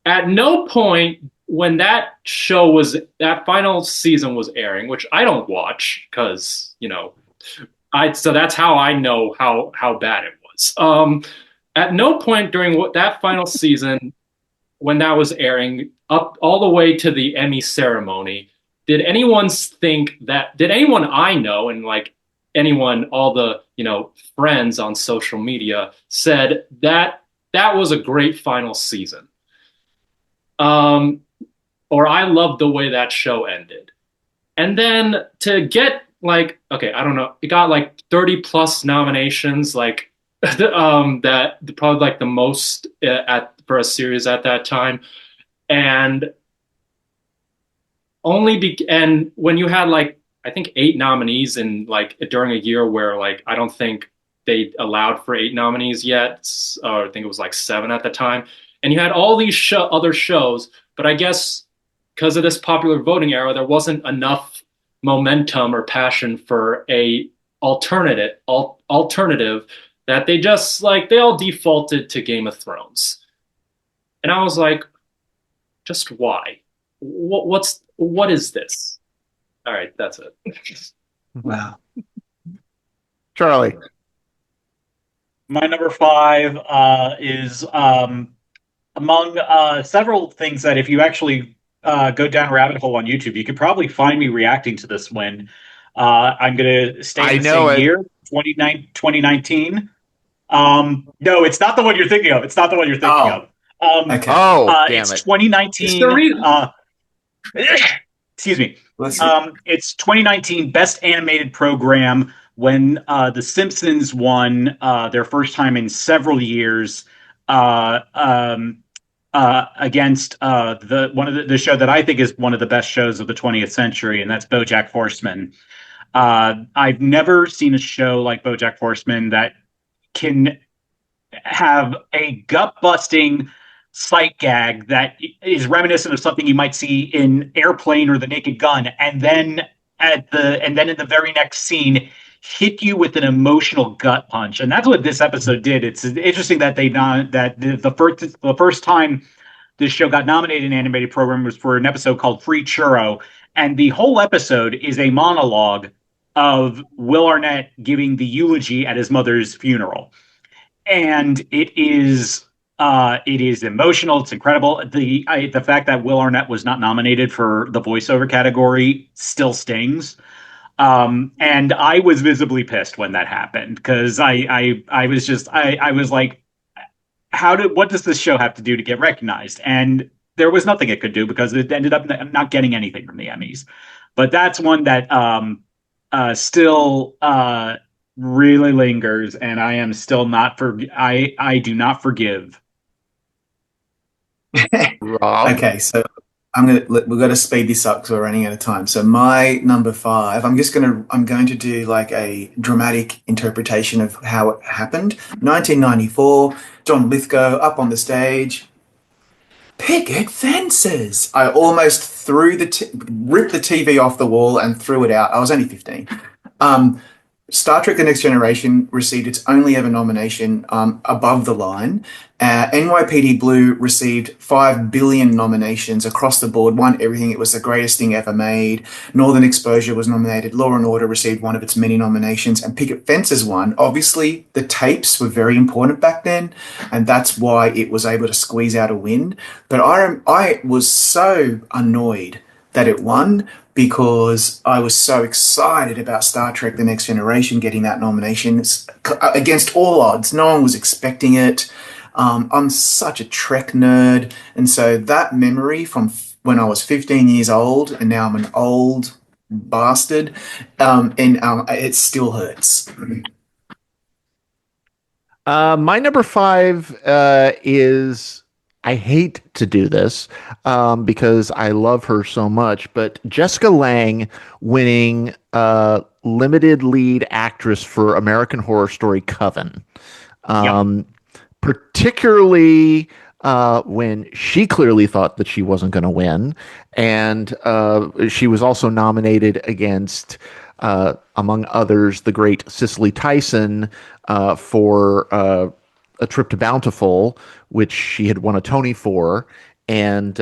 At no point when that final season was airing, which I don't watch because, so that's how I know how bad it was. At no point during that final season when that was airing up all the way to the Emmy ceremony, did anyone I know, and like anyone, all the, friends on social media said that was a great final season. Or I loved the way that show ended. And then to get like, okay, I don't know, it got like 30 plus nominations, like that probably like the most for a series at that time. And and when you had like, I think 8 nominees in like during a year where like, I don't think they allowed for 8 nominees yet. Or I think it was like 7 at the time. And you had all these other shows, but I guess because of this popular voting era, there wasn't enough momentum or passion for a alternative that they just like they all defaulted to Game of Thrones. And I was like, just why? What is this? All right, that's it. Wow. Charlie. My number five is among several things that if you actually go down a rabbit hole on YouTube, you could probably find me reacting to this when I'm going to stay I in the know same it. year, 2019. No, it's not the one you're thinking of. It's not the one you're thinking Oh, of. okay. Oh, damn It's it. 2019. Excuse me. Let's see. It's 2019 Best Animated Program when The Simpsons won their first time in several years against the show that I think is one of the best shows of the 20th century, and that's BoJack Horseman. I've never seen a show like BoJack Horseman that can have a gut busting sight gag that is reminiscent of something you might see in Airplane or The Naked Gun, and then in the very next scene hit you with an emotional gut punch. And that's what this episode did. It's interesting that the first time this show got nominated in an animated program was for an episode called Free Churro, and the whole episode is a monologue of Will Arnett giving the eulogy at his mother's funeral, and it is emotional. It's incredible. The fact that Will Arnett was not nominated for the voiceover category still stings. And I was visibly pissed when that happened because I was like, what does this show have to do to get recognized? And there was nothing it could do because it ended up not getting anything from the Emmys. But that's one that still really lingers, and I am still not for I do not forgive. Rob. Okay, so we've got to speed this up because we're running out of time. So my number five, I'm going to do like a dramatic interpretation of how it happened. 1994, John Lithgow up on the stage. Picket fences. I almost ripped the TV off the wall and threw it out. I was only 15. Star Trek: The Next Generation received its only ever nomination above the line. NYPD Blue received 5 billion nominations across the board, won everything. It was the greatest thing ever made. Northern Exposure was nominated. Law and Order received one of its many nominations, and Picket Fences won. Obviously, the tapes were very important back then, and that's why it was able to squeeze out a win. But I was so annoyed that it won because I was so excited about Star Trek: The Next Generation getting that nomination against all odds. No one was expecting it. I'm such a Trek nerd, and so that memory from when I was 15 years old, and now I'm an old bastard, it still hurts. My number five is, I hate to do this because I love her so much, but Jessica Lange winning limited lead actress for American Horror Story Coven. Yep. Particularly when she clearly thought that she wasn't going to win. And she was also nominated against, among others, the great Cicely Tyson for A Trip to Bountiful, which she had won a Tony for. And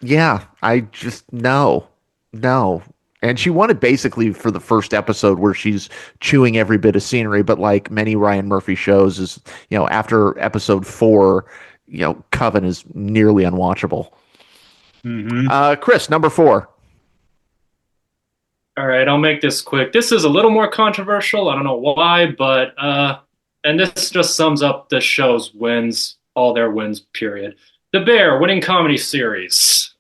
yeah, I just, no. And she won it basically for the first episode where she's chewing every bit of scenery. But like many Ryan Murphy shows, is, after episode 4, Coven is nearly unwatchable. Mm-hmm. Chris, number 4. All right, I'll make this quick. This is a little more controversial. I don't know why, but and this just sums up the show's wins, all their wins, period. The Bear winning comedy series.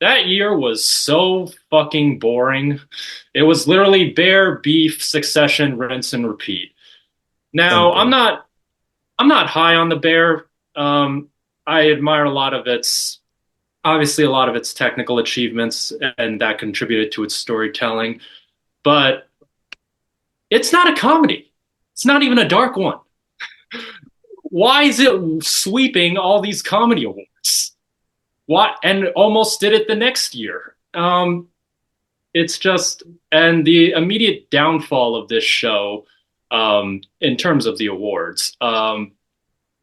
That year was so fucking boring. It was literally Bear, Beef, Succession, rinse and repeat. Now, I'm not high on The Bear. I admire a lot of its technical achievements, and that contributed to its storytelling. But it's not a comedy. It's not even a dark one. Why is it sweeping all these comedy awards? what, and almost did it the next year. It's just, and the immediate downfall of this show, in terms of the awards,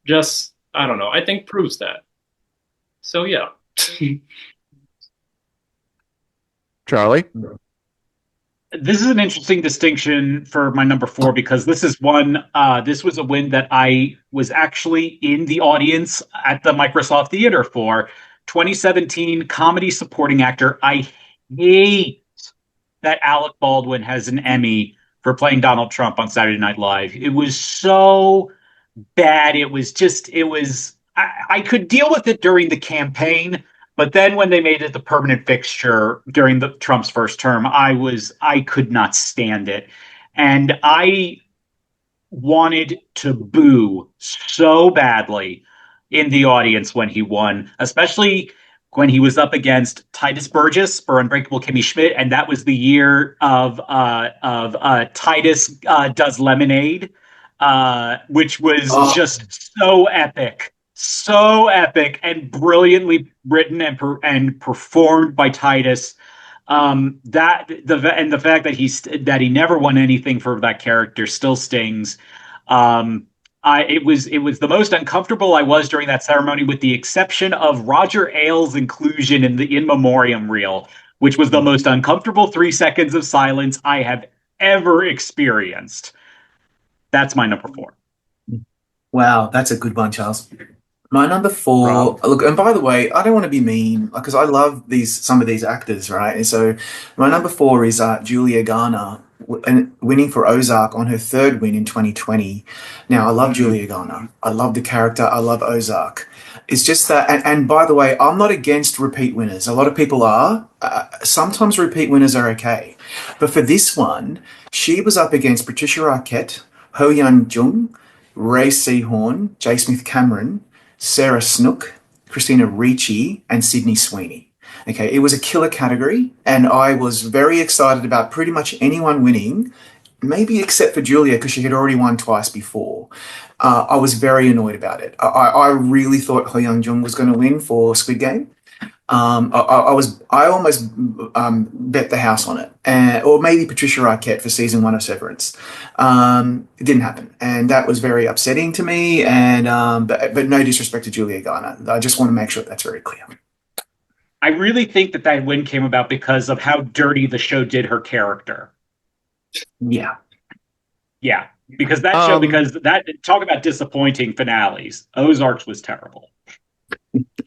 just, I don't know, I think proves that. So yeah. Charlie? This is an interesting distinction for my number four because this is one. This was a win that I was actually in the audience at the Microsoft Theater for. 2017 comedy supporting actor. I hate that Alec Baldwin has an Emmy for playing Donald Trump on Saturday Night Live. It was so bad. It was just, it was, I could deal with it during the campaign, but then when they made it the permanent fixture during the Trump's first term, I could not stand it. And I wanted to boo so badly in the audience when he won, especially when he was up against Titus Burgess for Unbreakable Kimmy Schmidt, and that was the year of Titus Does Lemonade, which was Oh, just so epic, and brilliantly written and performed by Titus. The fact that he never won anything for that character still stings. It was the most uncomfortable I was during that ceremony, with the exception of Roger Ailes' inclusion in the in memoriam reel, which was the most uncomfortable 3 seconds of silence I have ever experienced. That's my number four. wow, that's a good one, Charles. My number four, Rob? look, and by the way, I don't want to be mean because I love some of these actors, right? And so my number four is Julia Garner, and winning for Ozark on her third win in 2020. Now, I love Julia Garner. I love the character. I love Ozark. It's just that, and by the way, I'm not against repeat winners. A lot of people are. Sometimes repeat winners are okay, but for this one, she was up against Patricia Arquette, Ho Yun Jung, Ray Seahorn, J. Smith Cameron, Sarah Snook, Christina Ricci, and Sydney Sweeney. Okay, it was a killer category, and I was very excited about pretty much anyone winning, maybe except for Julia because she had already won twice before. I was very annoyed about it. I really thought Ho Young Jung was going to win for Squid Game. I almost bet the house on it, or maybe Patricia Arquette for season one of Severance. It didn't happen, and that was very upsetting to me. And but no disrespect to Julia Garner, I just want to make sure that's very clear. I really think that win came about because of how dirty the show did her character. Yeah, Yeah, because that talk about disappointing finales. Ozarks was terrible.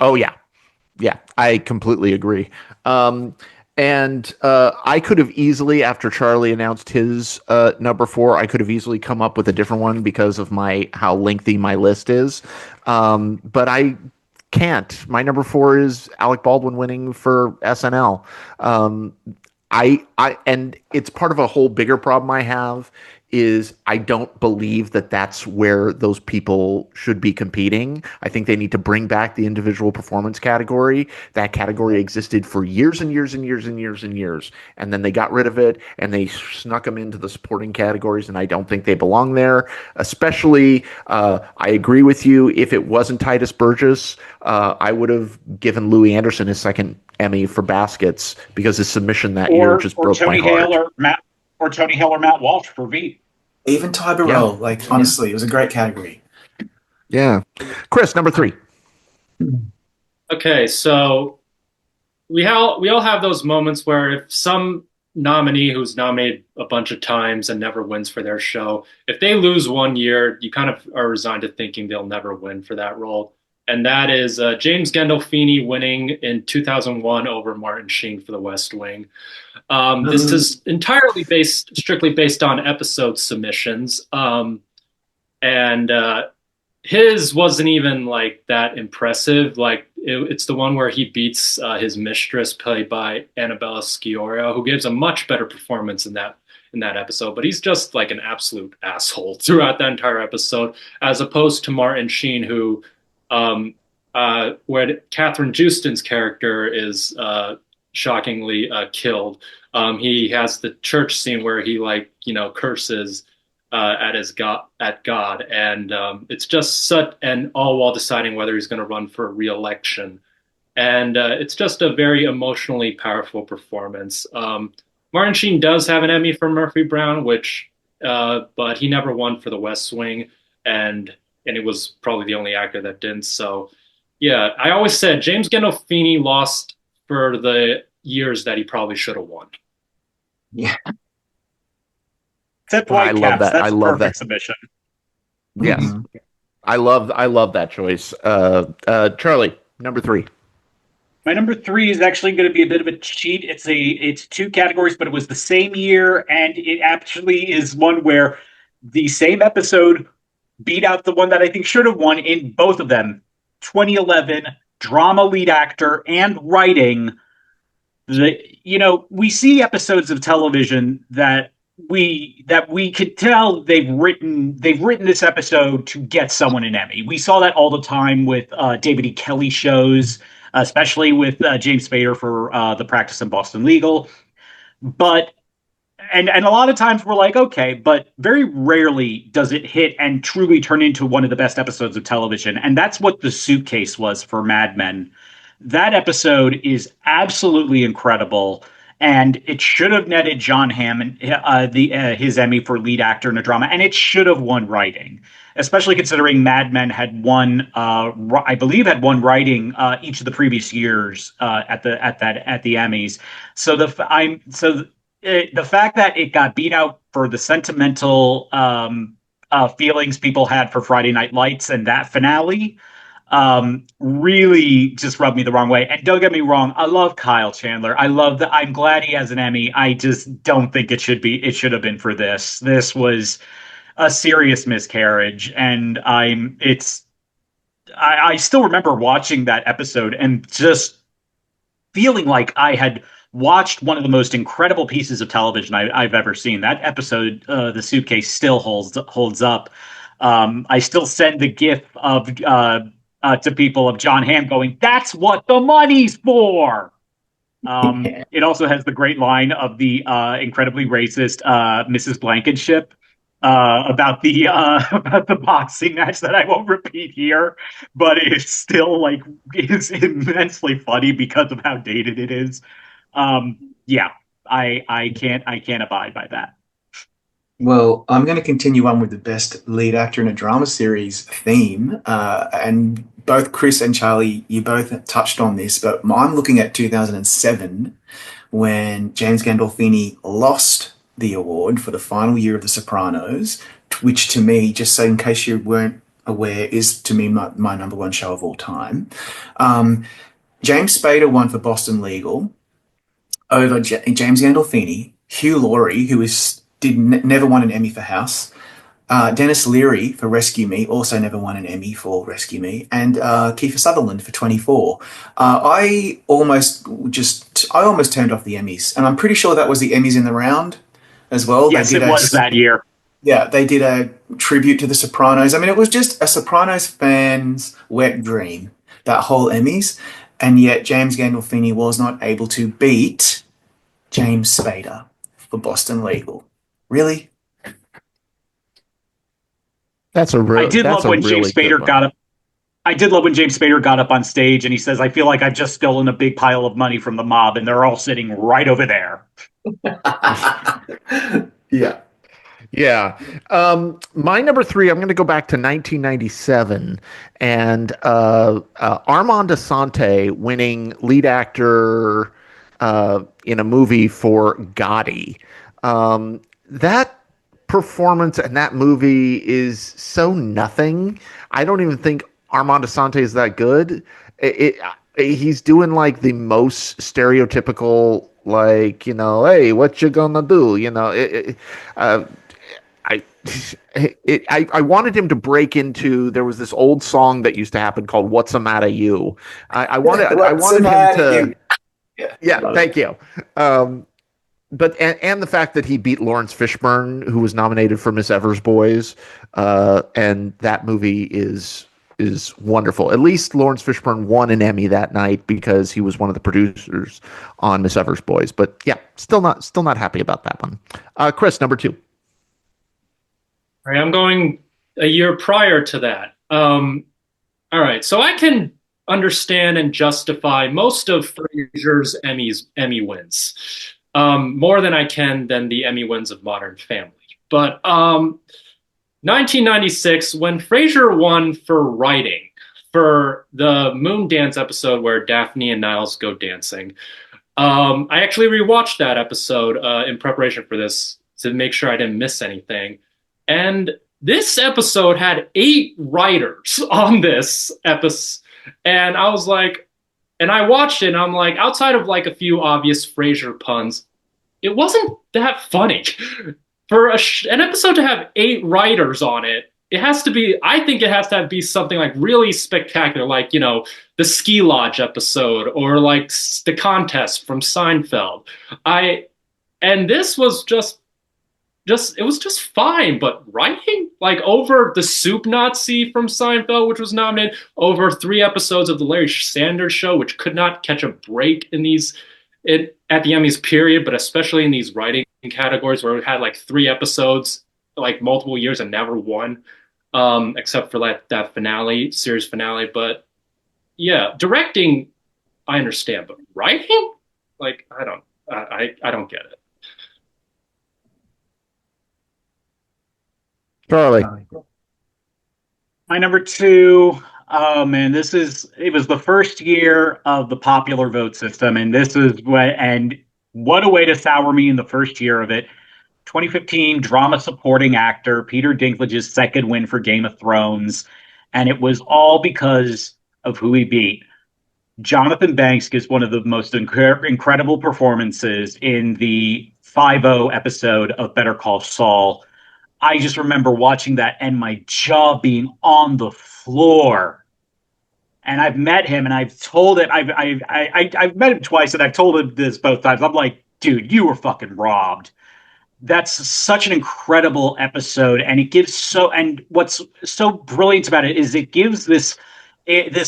Oh, yeah. Yeah, I completely agree. And I could have easily, after Charlie announced his number four, I could have easily come up with a different one because of how lengthy my list is. But I can't. My number four is Alec Baldwin winning for SNL. And it's part of a whole bigger problem I have is I don't believe that that's where those people should be competing. I think they need to bring back the individual performance category. That category existed for years and years and years and years and years. And then they got rid of it and they snuck them into the supporting categories. And I don't think they belong there. Especially, I agree with you. If it wasn't Titus Burgess, I would have given Louis Anderson his second Emmy for Baskets because his submission that year just Or broke my Tony heart. Hale or Tony Hale or Matt Walsh for Veep. even Ty Burrell, like honestly, it was a great category. Yeah. Chris, number three. Okay, so we all have those moments where if some nominee who's nominated a bunch of times and never wins for their show, if they lose one year, you kind of are resigned to thinking they'll never win for that role. And that is James Gandolfini winning in 2001 over Martin Sheen for The West Wing. This is entirely strictly based on episode submissions. And his wasn't even like that impressive. Like it's the one where he beats his mistress, played by Annabella Sciorra, who gives a much better performance in that episode. But he's just like an absolute asshole throughout that entire episode, as opposed to Martin Sheen, who where Catherine Justin's character is shockingly killed. He has the church scene where he curses at God, and it's just such, and all while deciding whether he's going to run for re-election. and it's just a very emotionally powerful performance. Martin Sheen does have an Emmy for Murphy Brown, but he never won for The West Wing, and it was probably the only actor that didn't. So, yeah, I always said James Gandolfini lost for the years that he probably should have won. Yeah. Except I love Whitecaps. that. I That's a love perfect that. submission. Yes. Mhm. I love that choice. Charlie, number 3. My number 3 is actually going to be a bit of a cheat. It's 2 categories, but it was the same year, and it actually is one where the same episode beat out the one that I think should have won in both of them. 2011 drama lead actor and writing. We see episodes of television that we could tell they've written this episode to get someone an Emmy. We saw that all the time with David E. Kelly shows, especially with James Spader for The Practice in Boston Legal. But and a lot of times we're like, okay, but very rarely does it hit and truly turn into one of the best episodes of television. And that's what The Suitcase was for Mad Men. That episode is absolutely incredible, and it should have netted John Hamm his Emmy for lead actor in a drama, and it should have won writing, especially considering Mad Men had won, I believe, had won writing each of the previous years at the Emmys. So the fact that it got beat out for the sentimental feelings people had for Friday Night Lights and that finale really just rubbed me the wrong way. And don't get me wrong, I love Kyle Chandler. I love that. I'm glad he has an Emmy. I just don't think it should be. It should have been for this. This was a serious miscarriage, and I still remember watching that episode and just feeling like I had watched one of the most incredible pieces of television I've ever seen. That episode, The Suitcase, still holds up. I still send the GIF of to people of John Hamm going, "That's what the money's for." Yeah. It also has the great line of the incredibly racist Mrs. Blankenship about the about the boxing match that I won't repeat here, but it's still like is immensely funny because of how dated it is. Yeah, I can't abide by that. Well, I'm going to continue on with the best lead actor in a drama series theme. And both Chris and Charlie, you both touched on this, but I'm looking at 2007 when James Gandolfini lost the award for the final year of The Sopranos, which to me, just so in case you weren't aware, is to me my number one show of all time. Um, James Spader won for Boston Legal over James Gandolfini, Hugh Laurie, who never won an Emmy for House, Dennis Leary for Rescue Me, also never won an Emmy for Rescue Me, and Kiefer Sutherland for 24. I almost turned off the Emmys, and I'm pretty sure that was the Emmys in the round as well. Yes, it was that year. Yeah, they did a tribute to The Sopranos. I mean, it was just a Sopranos fan's wet dream, that whole Emmys, and yet James Gandolfini was not able to beat James Spader for Boston Legal. Really? That's a real. I did That's love a when really James good Spader one. got up. I did love when James Spader got up on stage and he says, "I feel like I've just stolen a big pile of money from the mob, and they're all sitting right over there." Yeah. Yeah. My number 3, I'm going to go back to 1997 and Armand Assante winning lead actor in a movie for Gotti. That performance and that movie is so nothing. I don't even think Armand Assante is that good. He's doing like the most stereotypical, like, hey, what you gonna do? I, I wanted him to break into. There was this old song that used to happen called "What's the Matter You." I wanted him to. Yeah, thank you. But the fact that he beat Lawrence Fishburne, who was nominated for Miss Evers Boys, and that movie is wonderful. At least Lawrence Fishburne won an Emmy that night because he was one of the producers on Miss Evers Boys. But yeah, still not happy about that one. Chris, number 2. All right, I'm going a year prior to that. All right, so I can understand and justify most of Frasier's Emmy wins, more than I can than the Emmy wins of Modern Family. But 1996, when Frasier won for writing for the Moon Dance episode where Daphne and Niles go dancing, I actually rewatched that episode in preparation for this to make sure I didn't miss anything. And this episode had 8 writers on this episode. And I was like, and I watched it and I'm like, outside of like a few obvious Frasier puns, it wasn't that funny. For an episode to have 8 writers on it, it has to be, I think it has to be something like really spectacular, like, the Ski Lodge episode or like the contest from Seinfeld. And this was just it was just fine, but writing like over the Soup Nazi from Seinfeld, which was nominated, over 3 episodes of the Larry Sanders Show, which could not catch a break at the Emmys period, but especially in these writing categories where we had like 3 episodes, like multiple years and never won, except for like that series finale. But yeah, directing, I understand, but writing, like I don't get it. Charlie. My number 2, oh man, it was the first year of the popular vote system, and what a way to sour me in the first year of it. 2015 drama supporting actor, Peter Dinklage's second win for Game of Thrones, and it was all because of who he beat. Jonathan Banks gives one of the most incredible performances in the 5-0 episode of Better Call Saul. I just remember watching that and my jaw being on the floor. And I've met him and I've told it. I've met him twice and I've told him this both times. I'm like, dude, you were fucking robbed. That's such an incredible episode, and and what's so brilliant about it is it gives this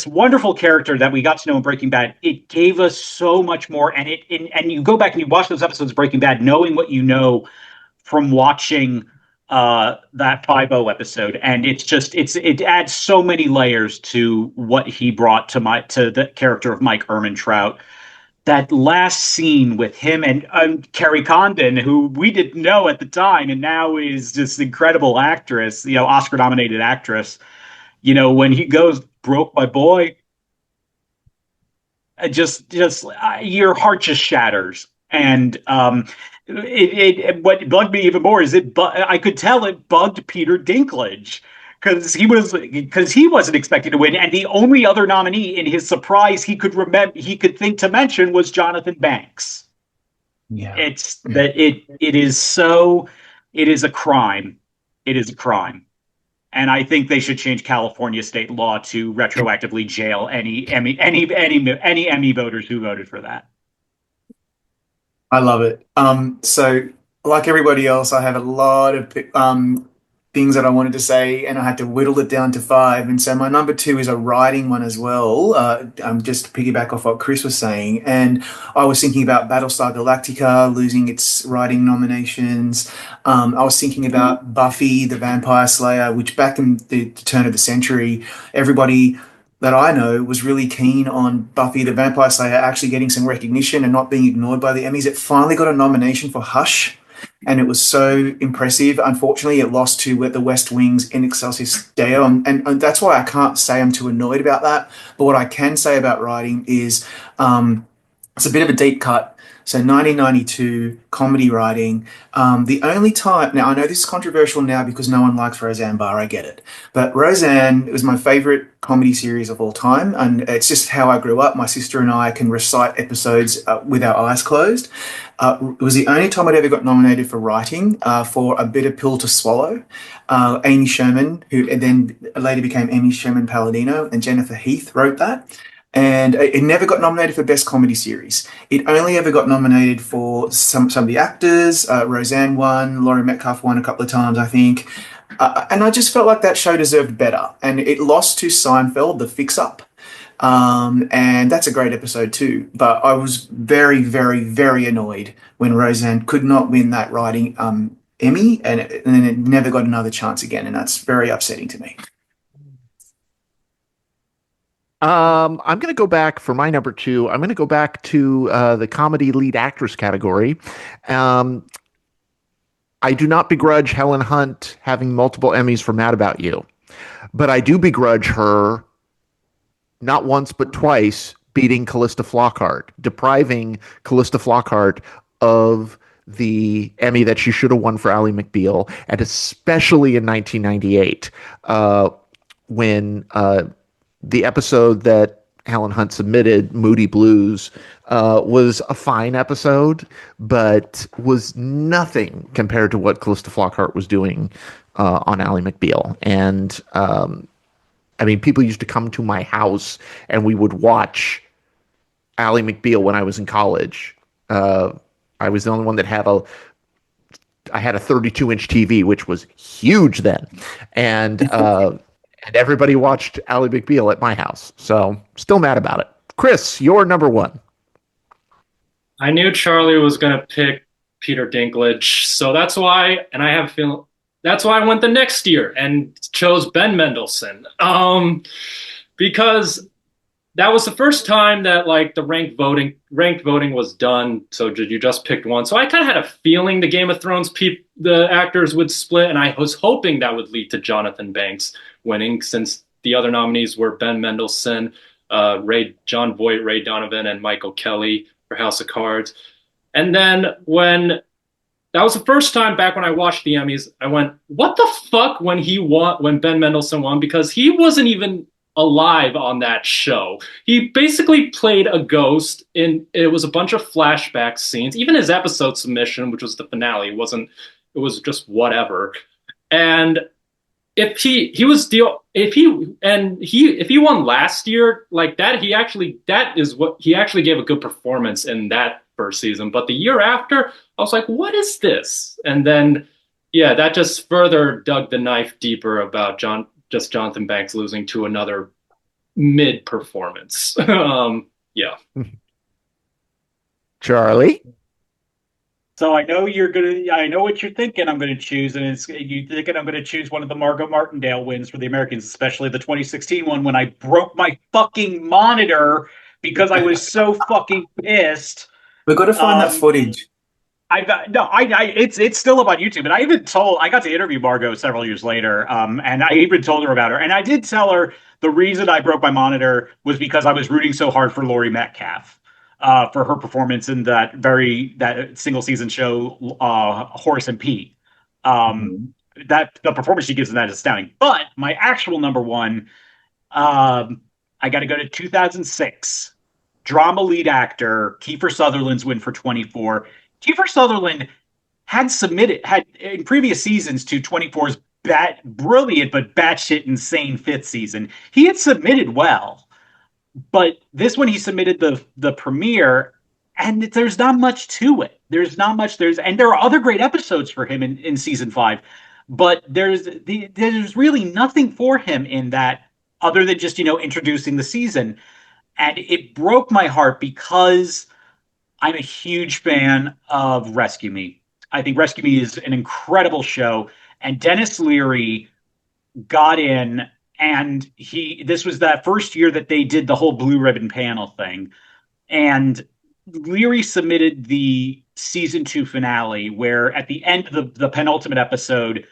wonderful character that we got to know in Breaking Bad. It gave us so much more, and and you go back and you watch those episodes of Breaking Bad, knowing what you know from watching that 5-0 episode, and it adds so many layers to what he brought to the character of Mike Ehrmantraut. That last scene with him and Carrie Condon, who we didn't know at the time, and now is this incredible actress, Oscar-nominated actress. When he goes, "Broke my boy," your heart just shatters. And what bugged me even more is I could tell it bugged Peter Dinklage. Because he wasn't expected to win, and the only other nominee in his surprise he could think to mention was Jonathan Banks. Yeah, it is a crime. It is a crime, and I think they should change California state law to retroactively jail any Emmy voters who voted for that. I love it. So like everybody else, I have a lot of things that I wanted to say, and I had to whittle it down to 5. And so my number 2 is a writing one as well. Just to piggyback off what Chris was saying. And I was thinking about Battlestar Galactica losing its writing nominations. I was thinking about Buffy the Vampire Slayer, which back in the turn of the century, everybody that I know was really keen on Buffy the Vampire Slayer actually getting some recognition and not being ignored by the Emmys. It finally got a nomination for Hush, and it was so impressive. Unfortunately, it lost to The West Wing's In Excelsis Deo, and that's why I can't say I'm too annoyed about that. But what I can say about writing is it's a bit of a deep cut. So 1992, comedy writing. The only time, now I know this is controversial now because no one likes Roseanne Barr, I get it. But Roseanne was my favorite comedy series of all time, and it's just how I grew up. My sister and I can recite episodes with our eyes closed. It was the only time I'd ever got nominated for writing for A Bitter Pill to Swallow. Amy Sherman, who then later became Amy Sherman Palladino, and Jennifer Heath wrote that. And it never got nominated for Best Comedy Series. It only ever got nominated for some of the actors. Roseanne won, Laurie Metcalf won a couple of times, I think. And I just felt like that show deserved better. And it lost to Seinfeld, The Fix-Up. And that's a great episode too. But I was very, very, very annoyed when Roseanne could not win that writing Emmy, and then it never got another chance again. And that's very upsetting to me. I'm going to go back for my number two. I'm going to go back to the comedy lead actress category. Um, I do not begrudge Helen Hunt having multiple Emmys for Mad About You, but I do begrudge her not once but twice beating Callista Flockhart, depriving Callista Flockhart of the Emmy that she should have won for Ally McBeal, and especially in 1998 when the episode that Helen Hunt submitted, Moody Blues, was a fine episode, but was nothing compared to what Callista Flockhart was doing on Ally McBeal. And I mean, people used to come to my house and we would watch Ally McBeal when I was in college. I was the only one that had I had a 32-inch TV, which was huge then, and everybody watched Ally McBeal at my house. So still mad about it. Chris, you're number one. I knew Charlie was going to pick Peter Dinklage, so that's why, and I have a feeling that's why I went the next year and chose Ben Mendelsohn. Because that was the first time that like the ranked voting was done. So you just picked one. So I kind of had a feeling the Game of Thrones the actors would split, and I was hoping that would lead to Jonathan Banks winning, since the other nominees were Ben Mendelsohn, John Voight, Ray Donovan, and Michael Kelly for House of Cards. And then when that was the first time back when I watched the Emmys, I went, "What the fuck?" when he won, when Ben Mendelsohn won, because he wasn't even alive on that show. He basically played a ghost, and it was a bunch of flashback scenes. Even his episode submission, which was the finale, wasn't. It was just whatever. And if he won last year like that, he actually gave a good performance in that first season. But the year after, I was like, what is this? And then yeah, that just further dug the knife deeper about Jonathan Banks losing to another mid performance. Yeah. Charlie? So I know I know what you're thinking I'm gonna choose, and you thinking I'm gonna choose one of the Margot Martindale wins for the Americans, especially the 2016 one when I broke my fucking monitor because I was so fucking pissed. We've got to find that footage. It's still up on YouTube, and I got to interview Margot several years later, and I even told her about her, and I did tell her the reason I broke my monitor was because I was rooting so hard for Laurie Metcalf, for her performance in that single season show, Horace and Pete. That the performance she gives in that is astounding. But my actual number one, I got to go to 2006 drama lead actor Kiefer Sutherland's win for 24. Kiefer Sutherland had in previous seasons to 24's brilliant but batshit insane fifth season. He had submitted well, but this one he submitted the premiere, and there's not much to it. There's not much. And there are other great episodes for him in season 5, but there's really nothing for him in that other than just introducing the season, and it broke my heart because I'm a huge fan of Rescue Me. I think Rescue Me is an incredible show, and Dennis Leary got in, and this was that first year that they did the whole blue ribbon panel thing, and Leary submitted the season 2 finale, where at the end of the penultimate episode,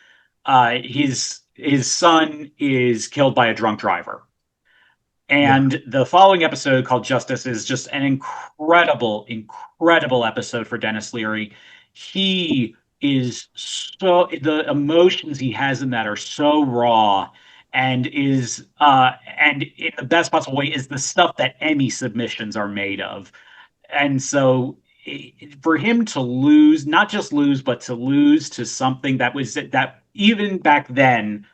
his son is killed by a drunk driver. And the following episode, called Justice, is just an incredible, incredible episode for Dennis Leary. The emotions he has in that are so raw, and and in the best possible way is the stuff that Emmy submissions are made of. And so for him to lose, not just lose, but to lose to something that even back then,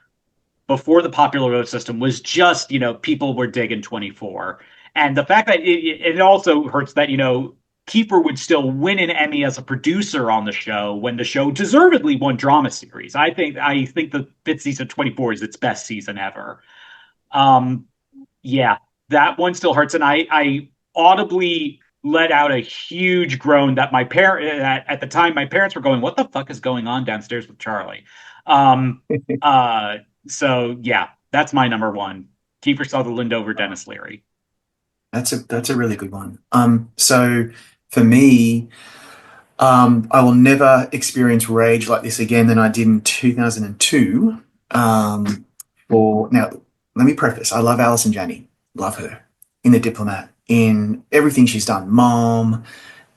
before the popular vote system, was just, people were digging 24. And the fact that it also hurts that, Kiefer would still win an Emmy as a producer on the show when the show deservedly won drama series. I think the fifth season of 24 is its best season ever. Yeah, that one still hurts. And I audibly let out a huge groan that at the time my parents were going, "What the fuck is going on downstairs with Charlie?" So yeah, that's my number one, Kiefer Sutherland over Dennis Leary. That's a really good one. So for me, I will never experience rage like this again than I did in 2002. For now, let me preface: I love Alison Janney, love her in The Diplomat, in everything she's done, Mom,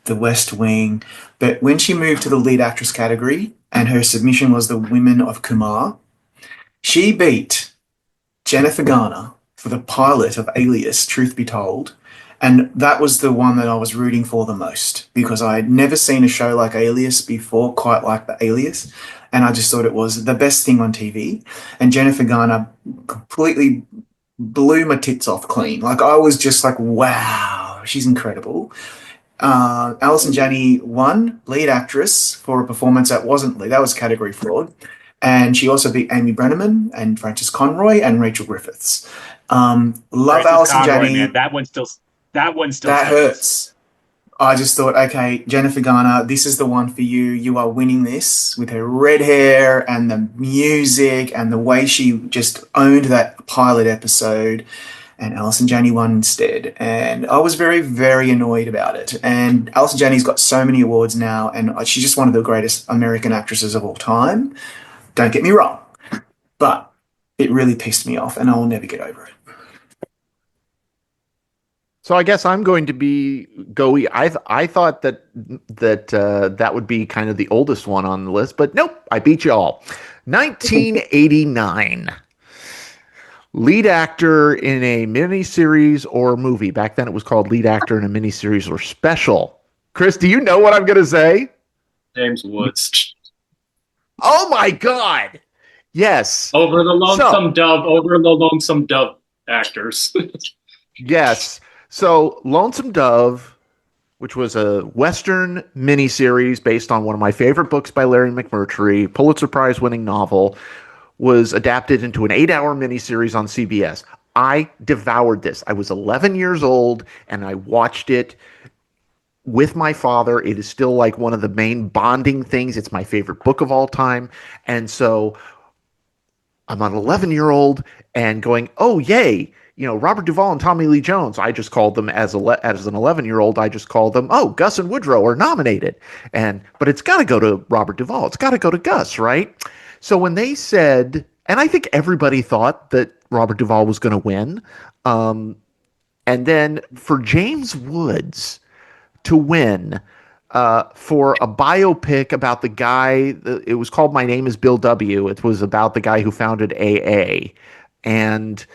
The West Wing. But when she moved to the lead actress category and her submission was The Women of Kumar, she beat Jennifer Garner for the pilot of Alias, Truth Be Told. And that was the one that I was rooting for the most because I had never seen a show like Alias before, quite like the Alias. And I just thought it was the best thing on TV. And Jennifer Garner completely blew my tits off clean. Like, I was just like, wow, she's incredible. Alison Janney won lead actress for a performance that wasn't lead, that was category fraud. And she also beat Amy Brenneman and Frances Conroy and Rachel Griffiths. Love Frances Alison Conroy, Janney. man, that one still That hurts. I just thought, okay, Jennifer Garner, this is the one for you. You are winning this with her red hair and the music and the way she just owned that pilot episode. And Alison Janney won instead. And I was very, very annoyed about it. And Alison Janney's got so many awards now, and she's just one of the greatest American actresses of all time. Don't get me wrong, but it really pissed me off, and I will never get over it. So I guess I'm going to be Goey. I thought that would be kind of the oldest one on the list, but nope, I beat you all. 1989. Lead actor in a miniseries or movie. Back then it was called lead actor in a miniseries or special. Chris, do you know what I'm going to say? James Woods. Oh my God. Yes. Over the Lonesome Dove actors. Yes. So Lonesome Dove, which was a Western miniseries based on one of my favorite books by Larry McMurtry, Pulitzer Prize winning novel, was adapted into an 8-hour miniseries on CBS. I devoured this. I was 11 years old and I watched it with my father. It is still like one of the main bonding things. It's my favorite book of all time. And so I'm an 11-year-old and going, oh, yay. You know, Robert Duvall and Tommy Lee Jones, I just called them as an 11-year-old, I just called them, oh, Gus and Woodrow are nominated. But it's got to go to Robert Duvall. It's got to go to Gus, right? So when they said, and I think everybody thought that Robert Duvall was going to win, and then for James Woods to win for a biopic about the guy, it was called My Name is Bill W. It was about the guy who founded AA. And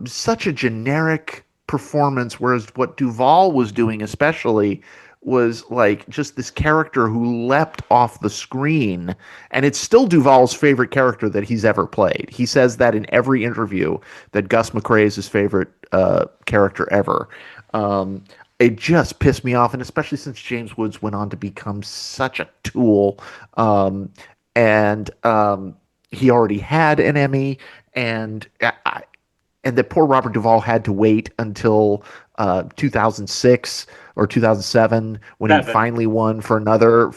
such a generic performance, whereas what Duvall was doing especially was like just this character who leapt off the screen, and it's still Duvall's favorite character that he's ever played. He says that in every interview, that Gus McCrae is his favorite character ever. It just pissed me off, and especially since James Woods went on to become such a tool, and he already had an Emmy, and that poor Robert Duvall had to wait until 2006 or 2007 when he finally won for another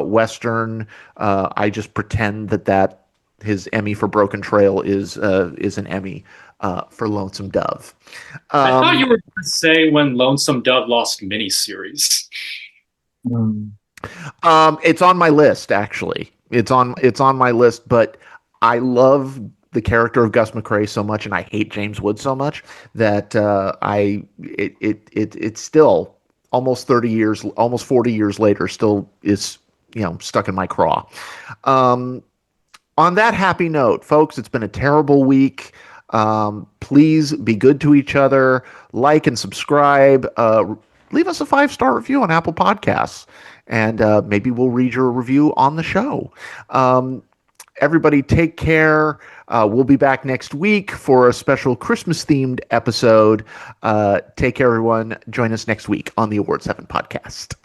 Western. I just pretend that his Emmy for Broken Trail is an Emmy for Lonesome Dove. I thought you were going to say when Lonesome Dove lost miniseries. It's on my list, actually. It's on my list, but I love the character of Gus McCrae so much, and I hate James Woods so much that it's still almost 30 years, almost 40 years later, still is stuck in my craw. On that happy note, folks, it's been a terrible week. Please be good to each other. Like and subscribe. Leave us a 5-star review on Apple Podcasts, and maybe we'll read your review on the show. Everybody take care. We'll be back next week for a special Christmas-themed episode. Take care, everyone. Join us next week on the Award 7 podcast.